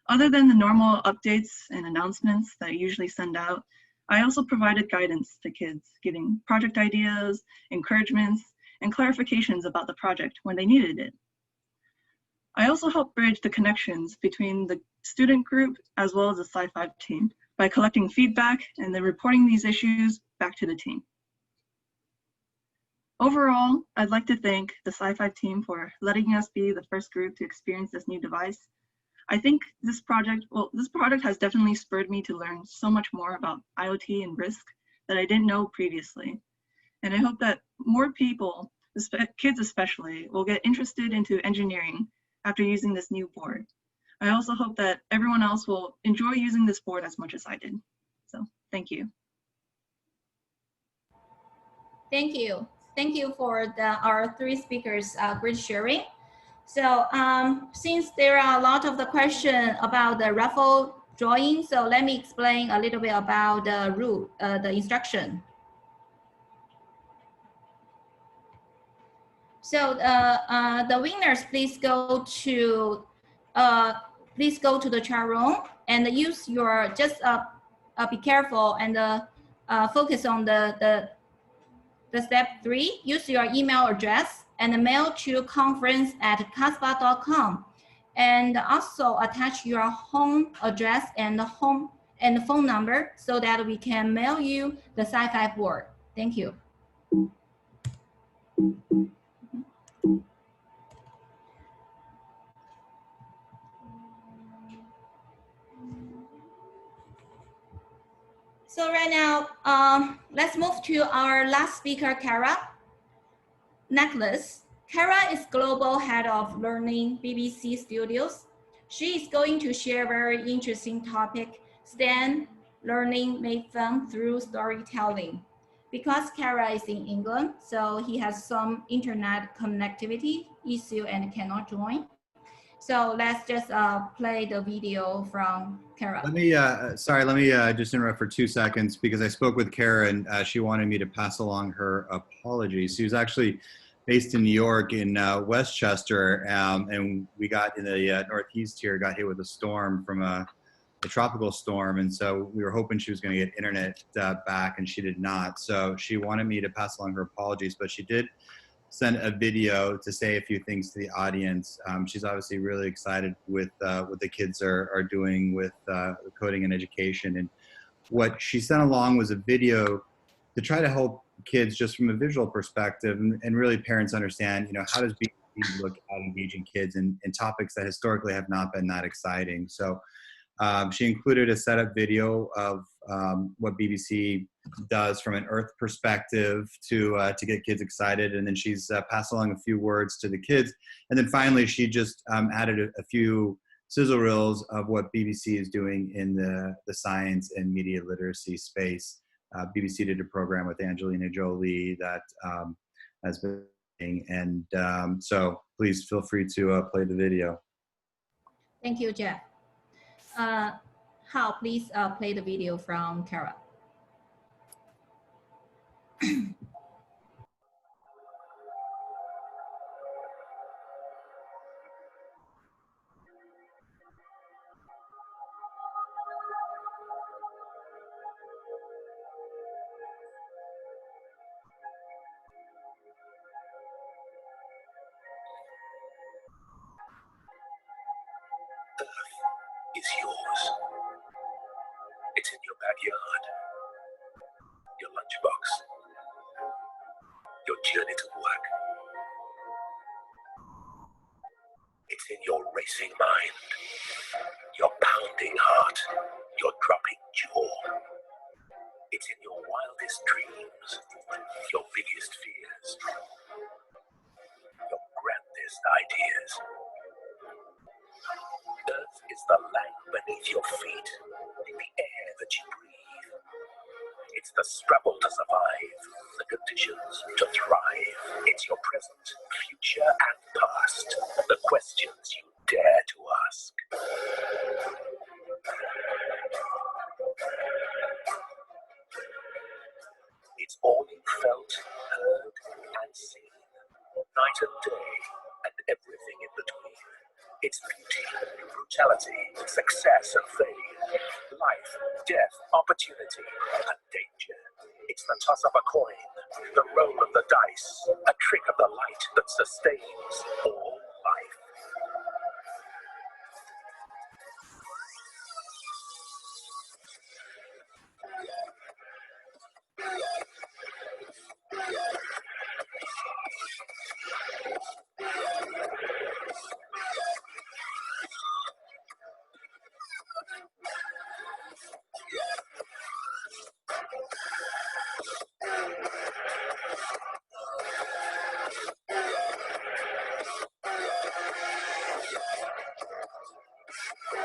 Other than the normal updates and announcements that I usually send out, I also provided guidance to kids, giving project ideas, encouragements, and clarifications about the project when they needed it. I also helped bridge the connections between the student group as well as the Sci-5 team by collecting feedback and then reporting these issues back to the team. Overall, I'd like to thank the Sci-5 team for letting us be the first group to experience this new device. I think this project has definitely spurred me to learn so much more about IoT and risk that I didn't know previously. And I hope that more people, kids especially, will get interested into engineering after using this new board. I also hope that everyone else will enjoy using this board as much as I did. So thank you. Thank you. Thank you for our three speakers' great sharing. So since there are a lot of the questions about the raffle drawing, so let me explain a little bit about the rule, the instruction. So the winners, please go to the chat room and use your, just be careful and focus on the step 3. Use your email address and mail to conference@caspa.com, and also attach your home address and phone number so that we can mail you the Sci-5 board. Thank you. So right now, let's move to our last speaker, Kara Necklace. Kara is Global Head of Learning, BBC Studios. She is going to share a very interesting topic, STEM learning made fun through storytelling. Because Kara is in England, so he has some internet connectivity issue and cannot join. So let's just play the video from Kara. Let me, sorry, let me just interrupt for 2 seconds because I spoke with Kara and she wanted me to pass along her apologies. She was actually based in New York in Westchester, and we got in the Northeast here, got hit with a storm from a tropical storm. And so we were hoping she was going to get internet back, and she did not. So she wanted me to pass along her apologies, but she did send a video to say a few things to the audience. She's obviously really excited with what the kids are doing with coding and education. And what she sent along was a video to try to help kids just from a visual perspective, and really parents understand, you know, how does BBC look at engaging kids in topics that historically have not been that exciting. So she included a setup video of what BBC does from an Earth perspective to get kids excited, and then she's passed along a few words to the kids, and then finally she just added a few sizzle reels of what BBC is doing in the science and media literacy space. BBC did a program with Angelina Jolie that has been, and so please feel free to play the video. Thank you, Jeff. Hao, please play the video from Kara. is yours. It's in your backyard, your lunchbox, your journey to work. It's in your racing mind, your pounding heart, your dropping jaw. It's in your wildest dreams, your biggest fears, your grandest ideas. Earth is the land beneath your feet, the air that you breathe. It's the struggle to survive, the conditions to thrive. It's your present, future, and past, the questions you dare to ask. It's all you felt, heard, and seen, night and day, and everything in between. It's beauty, brutality, success and fame, life, death, opportunity, and danger. It's the toss of a coin, the roll of the dice, a trick of the light that sustains all life.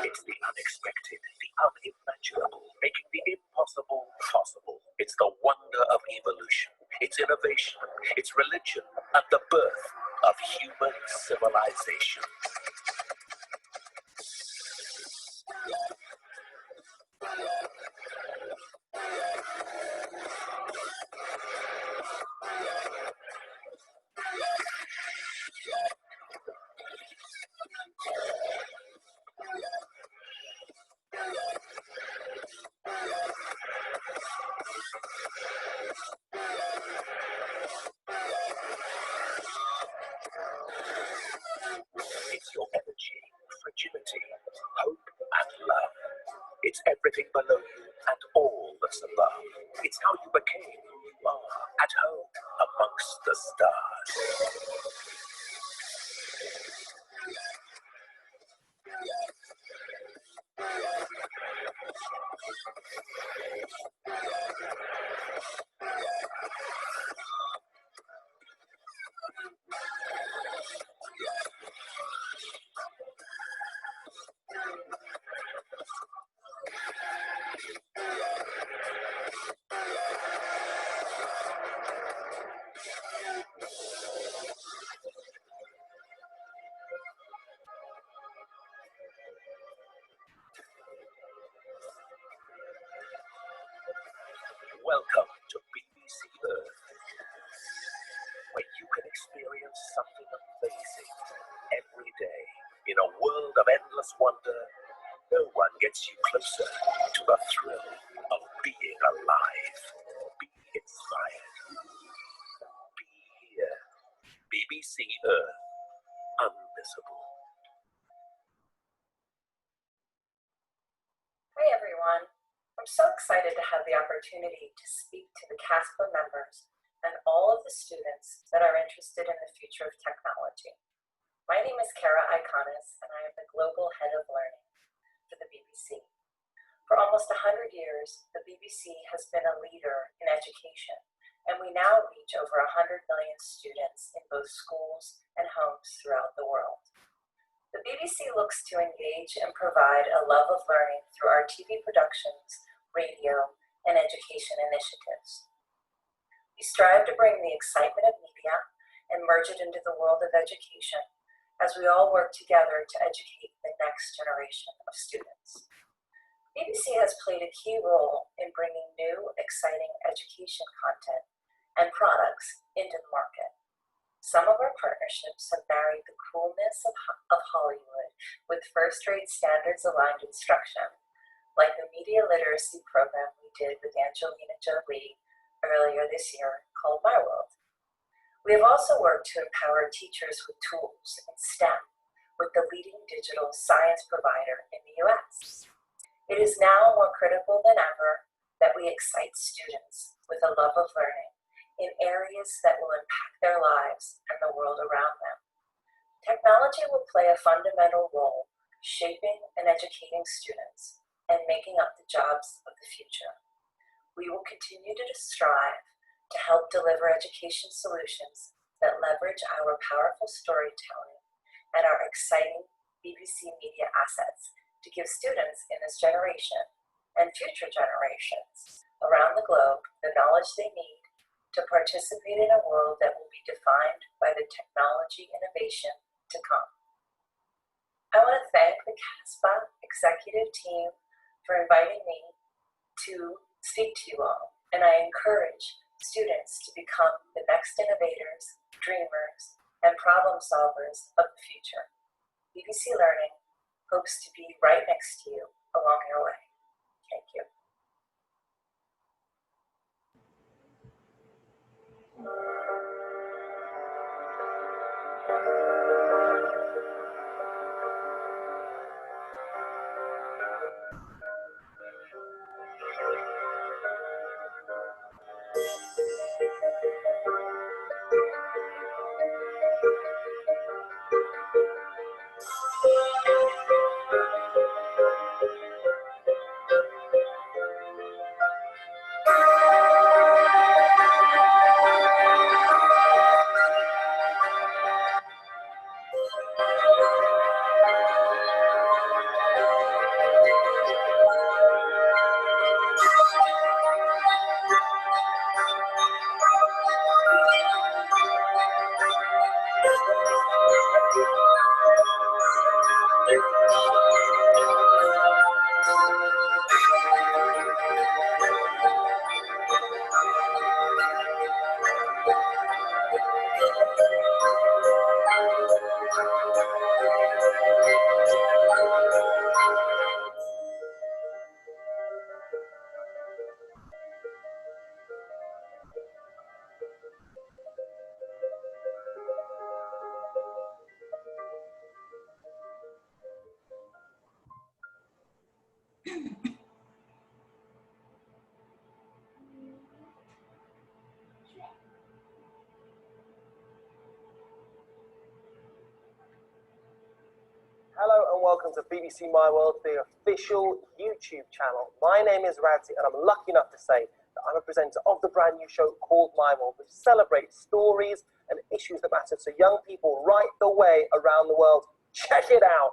It's the unexpected, the unimaginable, making the impossible possible. It's the wonder of evolution, it's innovation, it's religion, and the birth of human civilization. It's your energy, fragility, hope, and love. It's everything below you and all that's above. It's how you became who you are, at home amongst the stars. Welcome to BBC Earth, where you can experience something amazing every day. In a world of endless wonder, no one gets you closer to the thrill of being alive. Be inspired. Be here. BBC Earth, unmissable. Hi everyone. I'm so excited to have the opportunity to speak to the CASPA members and all of the students that are interested in the future of technology. My name is Kara Iconis, and I am the Global Head of Learning for the BBC. For almost 100 years, the BBC has been a leader in education, and we now reach over 100 million students in both schools and homes throughout the world. The BBC looks to engage and provide a love of learning through our TV productions, radio, and education initiatives. We strive to bring the excitement of media and merge it into the world of education as we all work together to educate the next generation of students. BBC has played a key role in bringing new, exciting education content and products into the market. Some of our partnerships have married the coolness of Hollywood with first-rate standards-aligned instruction, like the media literacy program we did with Angelina Jolie earlier this year called My World. We have also worked to empower teachers with tools in STEM, with the leading digital science provider in the US. It is now more critical than ever that we excite students with a love of learning in areas that will impact their lives and the world around them. Technology will play a fundamental role shaping and educating students and making up the jobs of the future. We will continue to strive to help deliver education solutions that leverage our powerful storytelling and our exciting BBC Media assets to give students in this generation and future generations around the globe the knowledge they need to participate in a world that will be defined by the technology innovation to come. I want to thank the CASPA executive team for inviting me to speak to you all, and I encourage students to become the next innovators, dreamers, and problem solvers of the future. BBC Learning hopes to be right next to you along your way. Thank you. Hello and welcome to BBC My World, the official YouTube channel. My name is Radzi and I'm lucky enough to say that I'm a presenter of the brand new show called My World, which celebrates stories and issues that matter to young people right the way around the world. Check it out!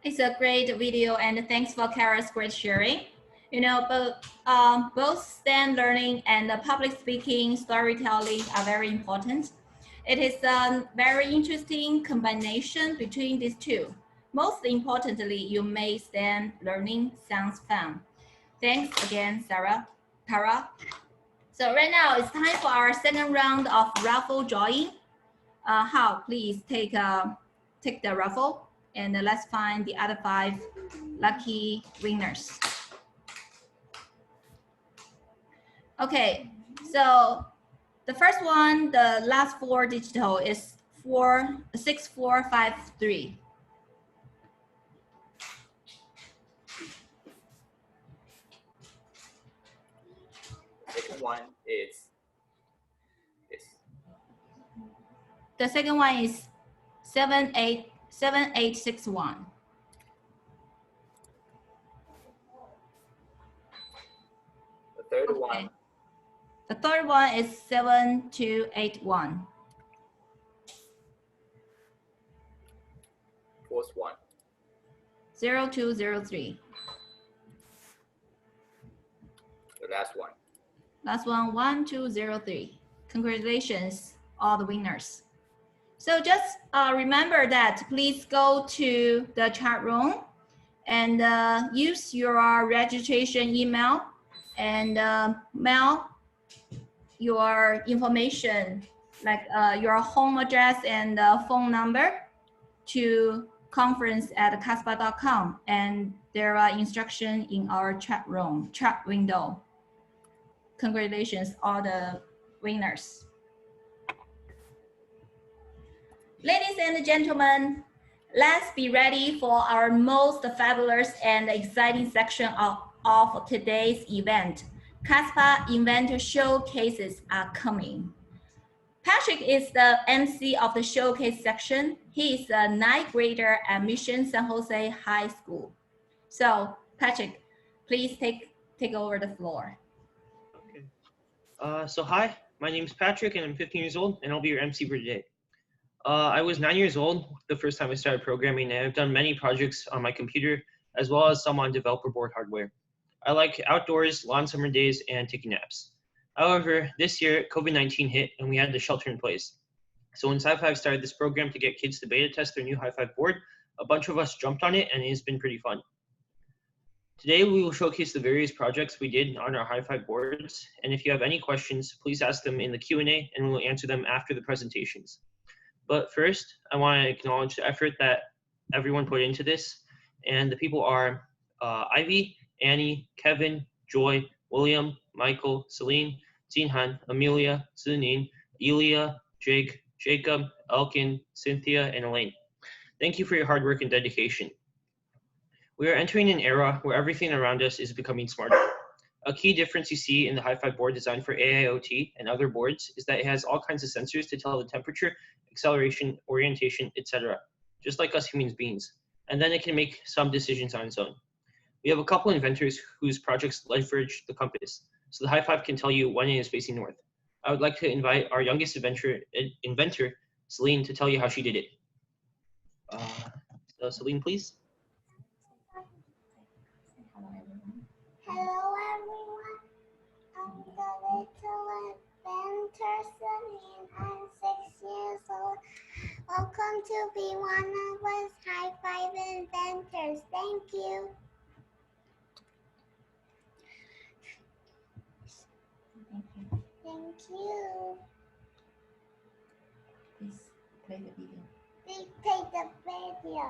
It's a great video, and thanks for Kara's great sharing. You know, both STEM learning and public speaking, storytelling are very important. It is a very interesting combination between these two. Most importantly, you make STEM learning sounds fun. Thanks again, Kara. So right now it's time for our second round of raffle drawing. Hao, please take the raffle. And let's find the other 5 lucky winners. Okay, so the first one, the last 4 digital is 6453. Second one is this. The second one is 7861. The third one The third one is 7281. Fourth one. 0203. The last one. Last one, 1203. Congratulations, all the winners. So just remember that please go to the chat room and use your registration email and mail your information, like your home address and phone number to conference@caspa.com, and there are instructions in our chat room, chat window. Congratulations, all the winners. Ladies and gentlemen, let's be ready for our most fabulous and exciting section of today's event. CASPA Inventor Showcases are coming. Patrick is the MC of the showcase section. He is a ninth grader at Mission San Jose High School. So Patrick, please take over the floor. Okay. So hi, my name is Patrick and I'm 15 years old and I'll be your MC for today. I was 9 years old the first time I started programming, and I've done many projects on my computer as well as some on developer board hardware. I like outdoors, long summer days, and taking naps. However, this year COVID-19 hit and we had to shelter in place. So when Sci-Fi started this program to get kids to beta test their new Hi5 board, a bunch of us jumped on it and it's been pretty fun. Today we will showcase the various projects we did on our Hi5 boards, and if you have any questions, please ask them in the Q&A and we will answer them after the presentations. But first, I want to acknowledge the effort that everyone put into this, and the people are Ivy, Annie, Kevin, Joy, William, Michael, Celine, Jinhan, Amelia, Zinin, Elia, Jake, Jacob, Elkin, Cynthia, and Elaine. Thank you for your hard work and dedication. We are entering an era where everything around us is becoming smarter. A key difference you see in the Hi5 board designed for AIoT and other boards is that it has all kinds of sensors to tell the temperature, acceleration, orientation, etc., just like us human beings. And then it can make some decisions on its own. We have a couple inventors whose projects leverage the compass, so the Hi5 can tell you when it is facing north. I would like to invite our youngest inventor, Celine, to tell you how she did it. Celine, please. Hello everyone, I'm the little inventor Celine. I'm 6 years old. Welcome to be one of us Hi5 inventors. Thank you. Thank you. Please play the video. Please play the video.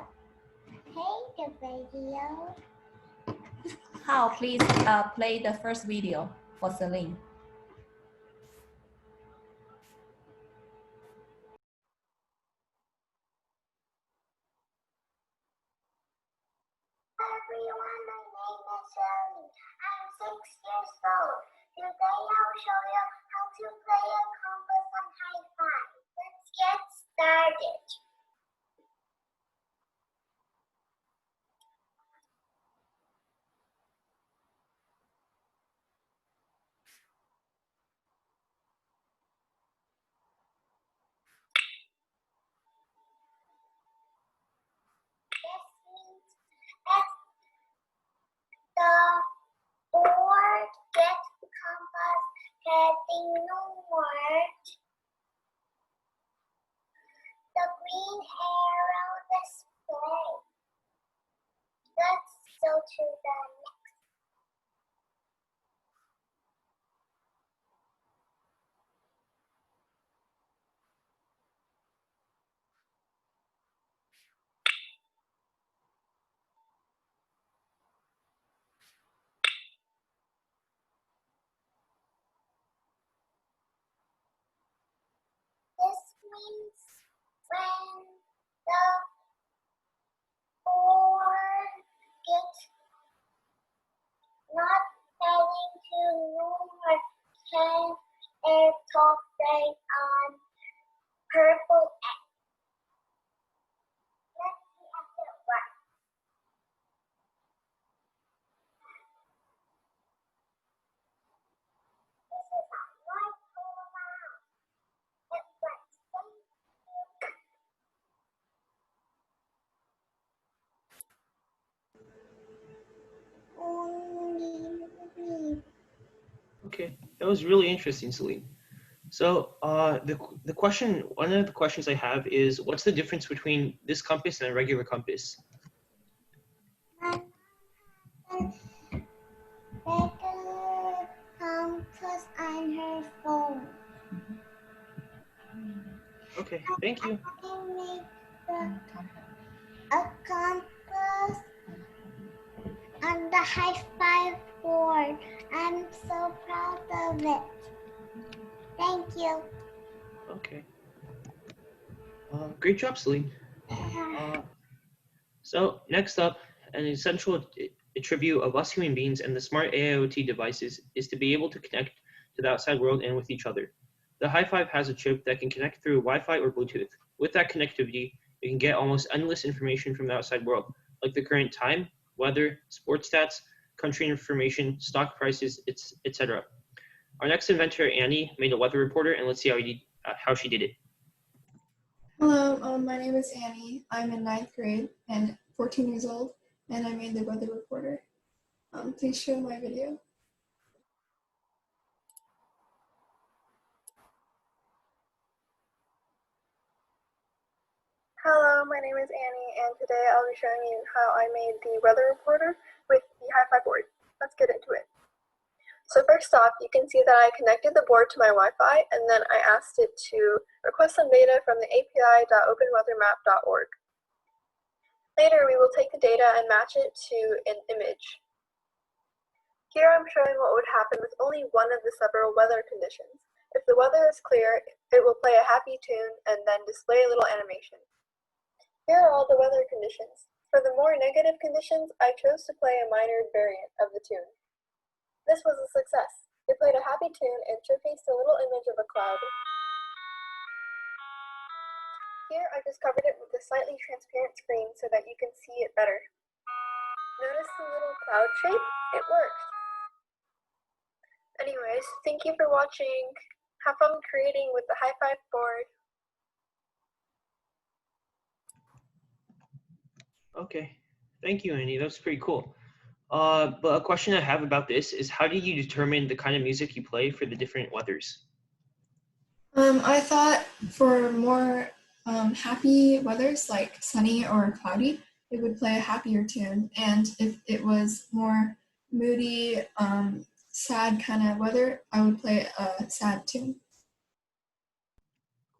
Play the video. How, please play the first video for Celine. Everyone, my name is Shirley. I'm 6 years old. Today I'll show you how to play a compass on Hi5. Let's get started. This means that the board gets the compass heading north. The green arrow display. Let's go to the next. This means when the board gets Okay, that was really interesting, Celine. So the question, one of the questions I have is, what's the difference between this compass and a regular compass? Regular compass on her phone. Okay, thank you. I made a compass on the high five board. I'm so proud of it. Thank you. Okay. Great job, Celine. So next up, an essential attribute of us human beings and the smart AIoT devices is to be able to connect to the outside world and with each other. The High Five has a chip that can connect through Wi-Fi or Bluetooth. With that connectivity, you can get almost endless information from the outside world, like the current time, weather, sports stats, country information, stock prices, etc. Our next inventor, Annie, made a weather reporter, and let's see how she did it. Hello, my name is Annie. I'm in 9th grade and 14 years old, and I made the weather reporter. Please show my video. Hello, my name is Annie, and today I'll be showing you how I made the weather reporter with the Hi-Fi board. Let's get into it. So first off, you can see that I connected the board to my Wi-Fi, and then I asked it to request some data from the api.openweathermap.org. Later, we will take the data and match it to an image. Here I'm showing what would happen with only one of the several weather conditions. If the weather is clear, it will play a happy tune and then display a little animation. Here are all the weather conditions. For the more negative conditions, I chose to play a minor variant of the tune. This was a success. It played a happy tune and showcased a little image of a cloud. Here I just covered it with a slightly transparent screen so that you can see it better. Notice the little cloud shape? It worked. Anyways, thank you for watching. Have fun creating with the High Five board. Okay, thank you, Annie. That's pretty cool. But a question I have about this is, how do you determine the kind of music you play for the different weathers? I thought for more happy weathers like sunny or cloudy, it would play a happier tune. And if it was more moody, sad kind of weather, I would play a sad tune.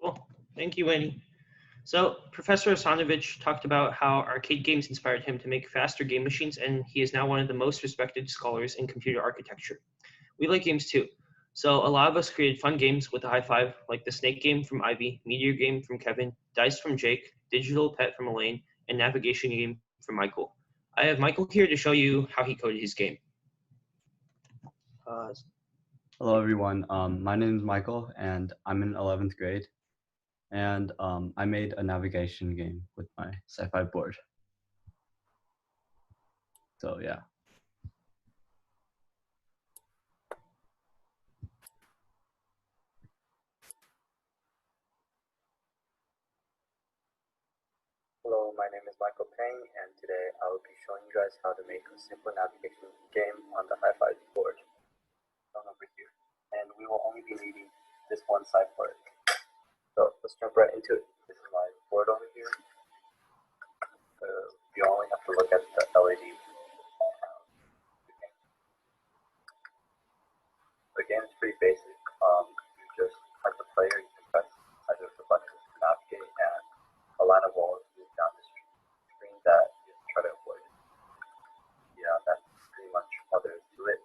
Cool. Thank you, Annie. So Professor Asanovich talked about how arcade games inspired him to make faster game machines, and he is now one of the most respected scholars in computer architecture. We like games too. So a lot of us created fun games with the High Five, like the Snake game from Ivy, Meteor game from Kevin, Dice from Jake, Digital Pet from Elaine, and Navigation game from Michael. I have Michael here to show you how he coded his game. Hello, everyone. My name is Michael, and I'm in 11th grade. And I made a navigation game with my sci-fi board. So yeah. Hello, my name is Michael Peng, and today I will be showing you guys how to make a simple navigation game on the Hi-Fi board. Over here. And we will only be needing this one side part. So let's jump right into it. This is my board over here. You only have to look at the LED. The game is pretty basic. You just, as the player, you can press either of the buttons to navigate, and a line of walls moves down the screen that you try to avoid. Yeah, that's pretty much all there is to it.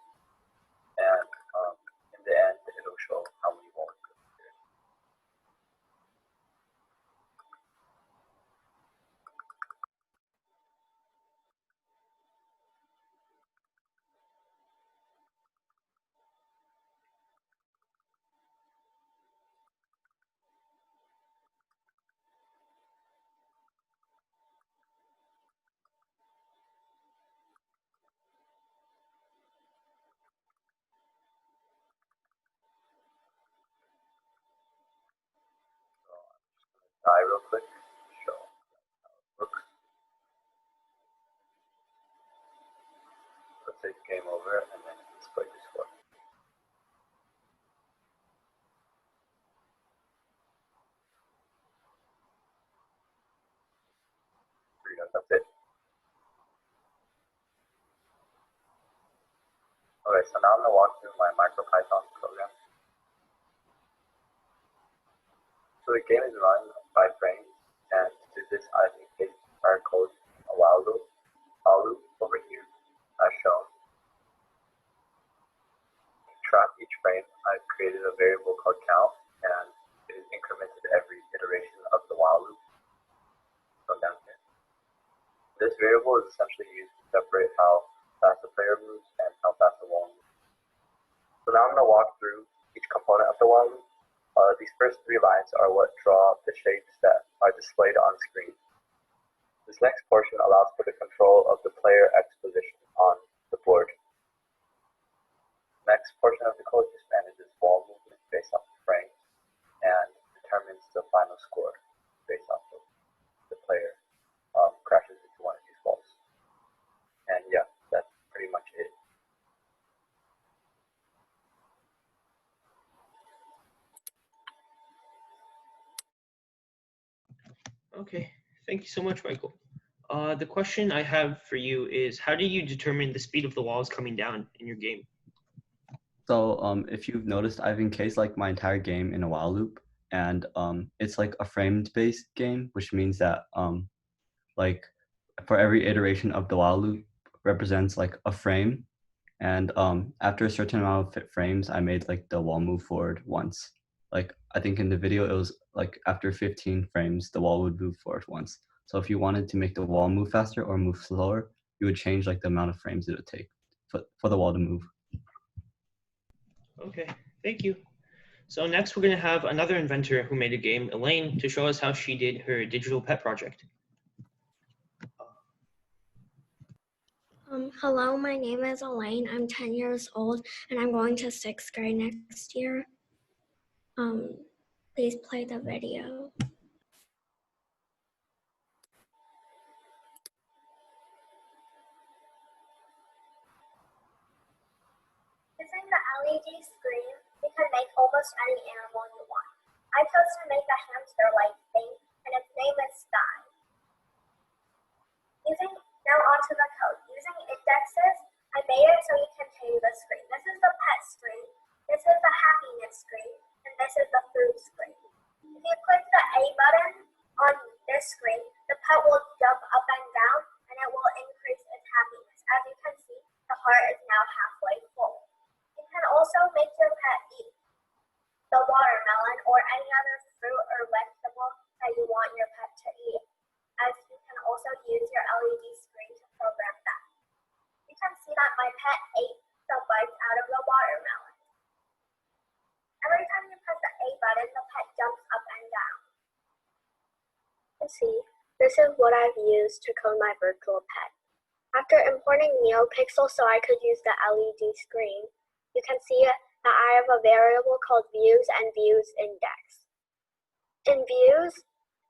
And in the end, it'll show how many walls go there. Die real quick, show how it looks. Let's say game over, and then display the score. That's it. Okay, so now I'm going to walk through my MicroPython program. So the game is run by frames, and to do this, I've engaged our code a while loop over here, as shown. To track each frame, I've created a variable called count, and it is incremented every iteration of the while loop. So down here. This variable is essentially used to separate how fast the player moves and how fast the wall moves. So now I'm going to walk through each component of the while loop. These first 3 lines are what draw the shapes that are displayed on screen. This next portion allows for the control of the player X position on the board. Next portion of the code just manages wall movement based off the frames and determines the final score based off of the player crashes into one of these walls. And yeah, that's pretty much it. Okay, thank you so much, Michael. The question I have for you is, how do you determine the speed of the walls coming down in your game? So if you've noticed, I've encased like my entire game in a while loop, and it's like a framed-based game, which means that like for every iteration of the while loop represents like a frame, and after a certain amount of frames, I made like the wall move forward once. Like I think in the video it was like after 15 frames, the wall would move forward once. So if you wanted to make the wall move faster or move slower, you would change like the amount of frames it would take for the wall to move. Okay, thank you. So next we're going to have another inventor who made a game, Elaine, to show us how she did her digital pet project. Hello, my name is Elaine. I'm 10 years old and I'm going to 6th grade next year. Please play the video. Using the LED screen, you can make almost any animal you want. I chose to make a hamster-like thing, and its name is Sky. Now onto the code. Using indexes, I made it so you can change the screen. This is the pet screen, this is the happiness screen, and this is the food screen. If you click the A button on this screen, the pet will jump up and down, and it will increase its happiness. As you can see, the heart is now halfway full. You can also make your pet eat the watermelon or any other fruit or vegetable that you want your pet to eat, as you can also use your LED screen to program that. You can see that my pet ate the bites out of the watermelon. Every time you press the A button, the pet jumps up and down. See, this is what I've used to code my virtual pet. After importing NeoPixel so I could use the LED screen, you can see that I have a variable called views and views index. In views,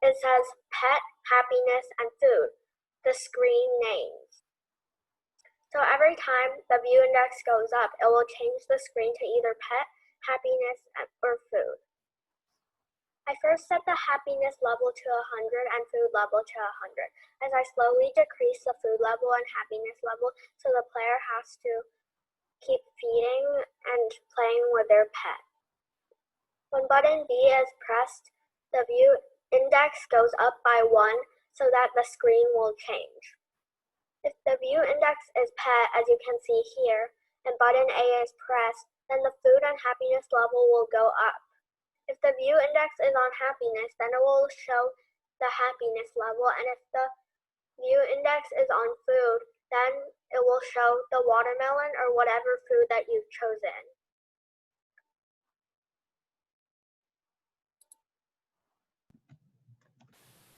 it says pet, happiness, and food, the screen names. So every time the view index goes up, it will change the screen to either pet, happiness, or food. I first set the happiness level to 100 and food level to 100, as I slowly decrease the food level and happiness level so the player has to keep feeding and playing with their pet. When button B is pressed, the view index goes up by 1 so that the screen will change. If the view index is pet, as you can see here, and button A is pressed, then the food and happiness level will go up. If the view index is on happiness, then it will show the happiness level, and if the view index is on food, then it will show the watermelon or whatever food that you've chosen.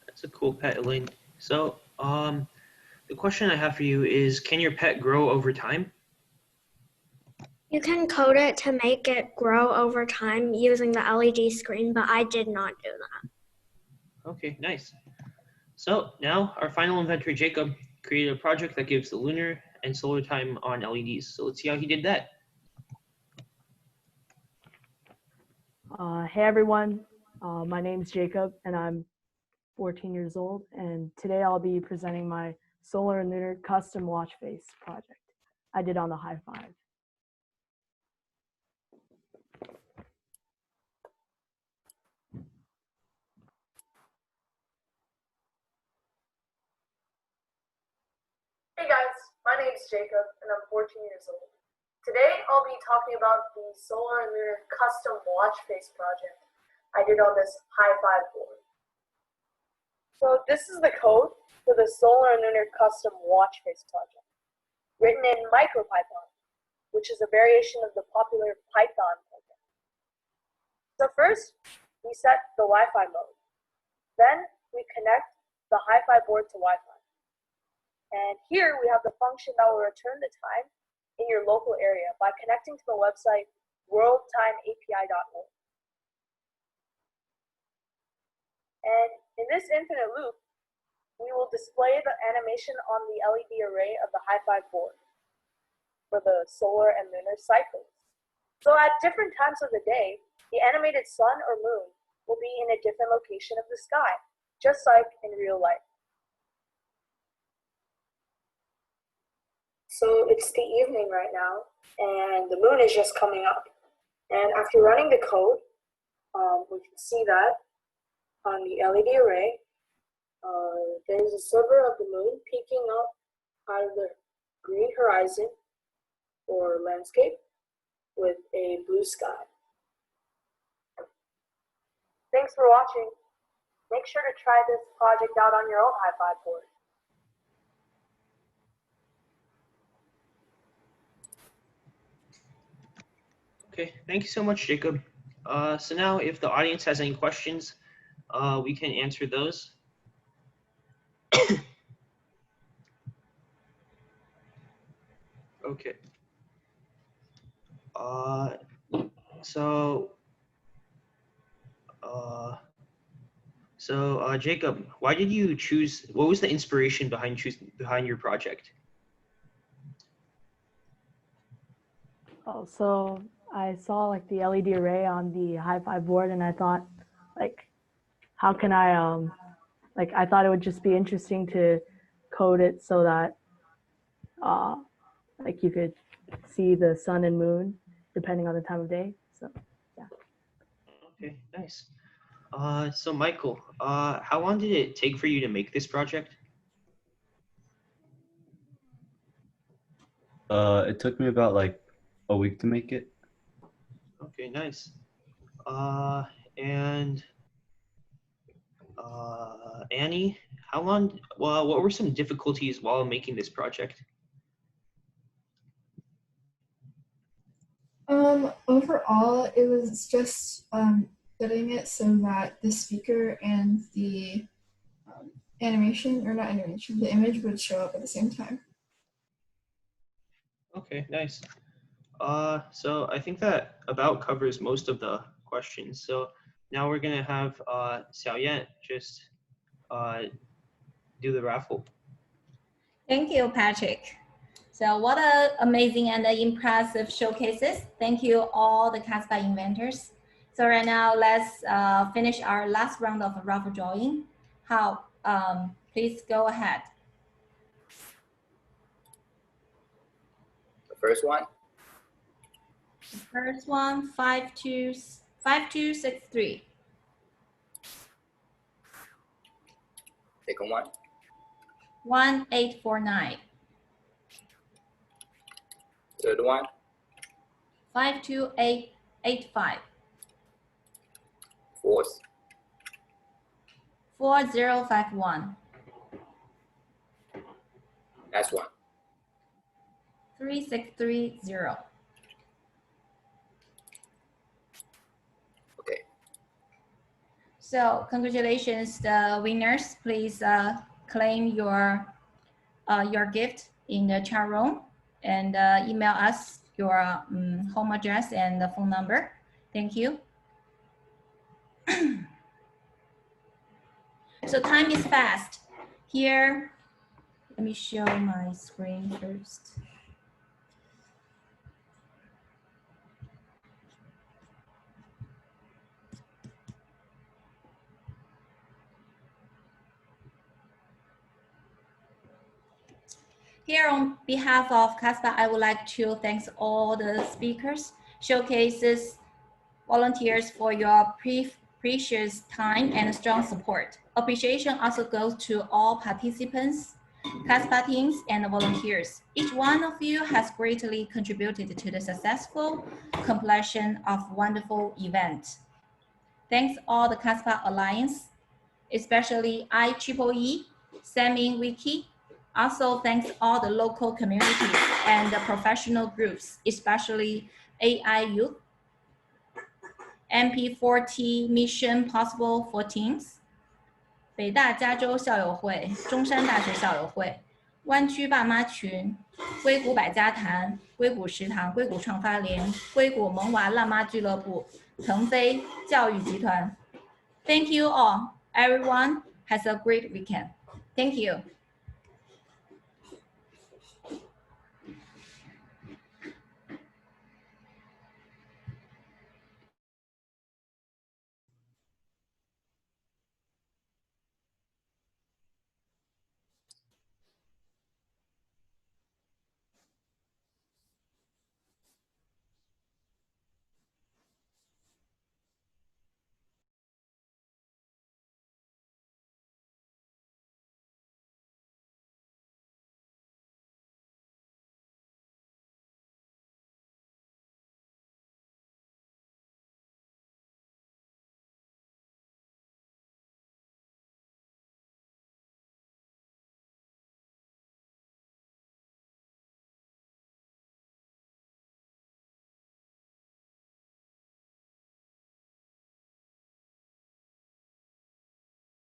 That's a cool pet, Elaine. So, the question I have for you is, can your pet grow over time? You can code it to make it grow over time using the LED screen, but I did not do that. Okay, nice. So now our final inventor, Jacob, created a project that gives the lunar and solar time on LEDs. So let's see how he did that. Hey everyone, my name's Jacob and I'm 14 years old, and today I'll be presenting my solar and lunar custom watch face project I did on the high five. Hey guys, my name is Jacob and I'm 14 years old. Today I'll be talking about the solar and lunar custom watch face project I did on this high five board. So this is the code for the solar and lunar custom watch face project, written in MicroPython, which is a variation of the popular Python program. So first, we set the Wi-Fi mode. Then we connect the hi-fi board to Wi-Fi. And here we have the function that will return the time in your local area by connecting to the website worldtimeapi.org. And in this infinite loop, we will display the animation on the LED array of the hi-fi board for the solar and lunar cycles. So at different times of the day, the animated sun or moon will be in a different location of the sky, just like in real life. So it's the evening right now, and the moon is just coming up. And after running the code, we can see that on the LED array, there's a sliver of the moon peeking up out of the green horizon or landscape with a blue sky. Thanks for watching. Make sure to try this project out on your own hi-fi board. Okay, thank you so much, Jacob. So now if the audience has any questions, we can answer those. Okay. Jacob, why did you choose, what was the inspiration behind your project? Oh, so I saw like the LED array on the high five board, and I thought, like, how can I like, I thought it would just be interesting to code it so that like you could see the sun and moon depending on the time of day. So yeah. Okay, nice. So Michael, how long did it take for you to make this project? It took me about like a week to make it. Okay, nice. And Annie, what were some difficulties while making this project? Overall, it was just getting it so that the speaker and the animation, or not animation, the image would show up at the same time. Okay, nice. So I think that about covers most of the questions. So now we're gonna have Xiaoyan just do the raffle. Thank you, Patrick. So what an amazing and impressive showcases. Thank you all the CASPA inventors. So right now let's finish our last round of raffle drawing. How, please go ahead. The first one? The first one, 5263. Second one? 1849. Third one? 52885. Fourth? 4051. Last one? 3630. Okay. So congratulations, the winners. Please claim your gift in the chat room and email us your home address and the phone number. Thank you. So time is fast. Here, let me show my screen first. Here on behalf of CASPA, I would like to thank all the speakers, showcases, volunteers for your precious time and strong support. Appreciation also goes to all participants, CASPA teams, and volunteers. Each one of you has greatly contributed to the successful completion of wonderful event. Thanks all the CASPA Alliance, especially IEEE, Samin Wiki. Also thanks all the local communities and the professional groups, especially AI Youth, MP4T Mission Possible for Teams, 北大加州校友会、中山大学校友会、湾区爸妈群、硅谷百家谈、硅谷食堂、硅谷创发联、硅谷萌娃辣妈俱乐部、腾飞教育集团。Thank you all. Everyone has a great weekend. Thank you.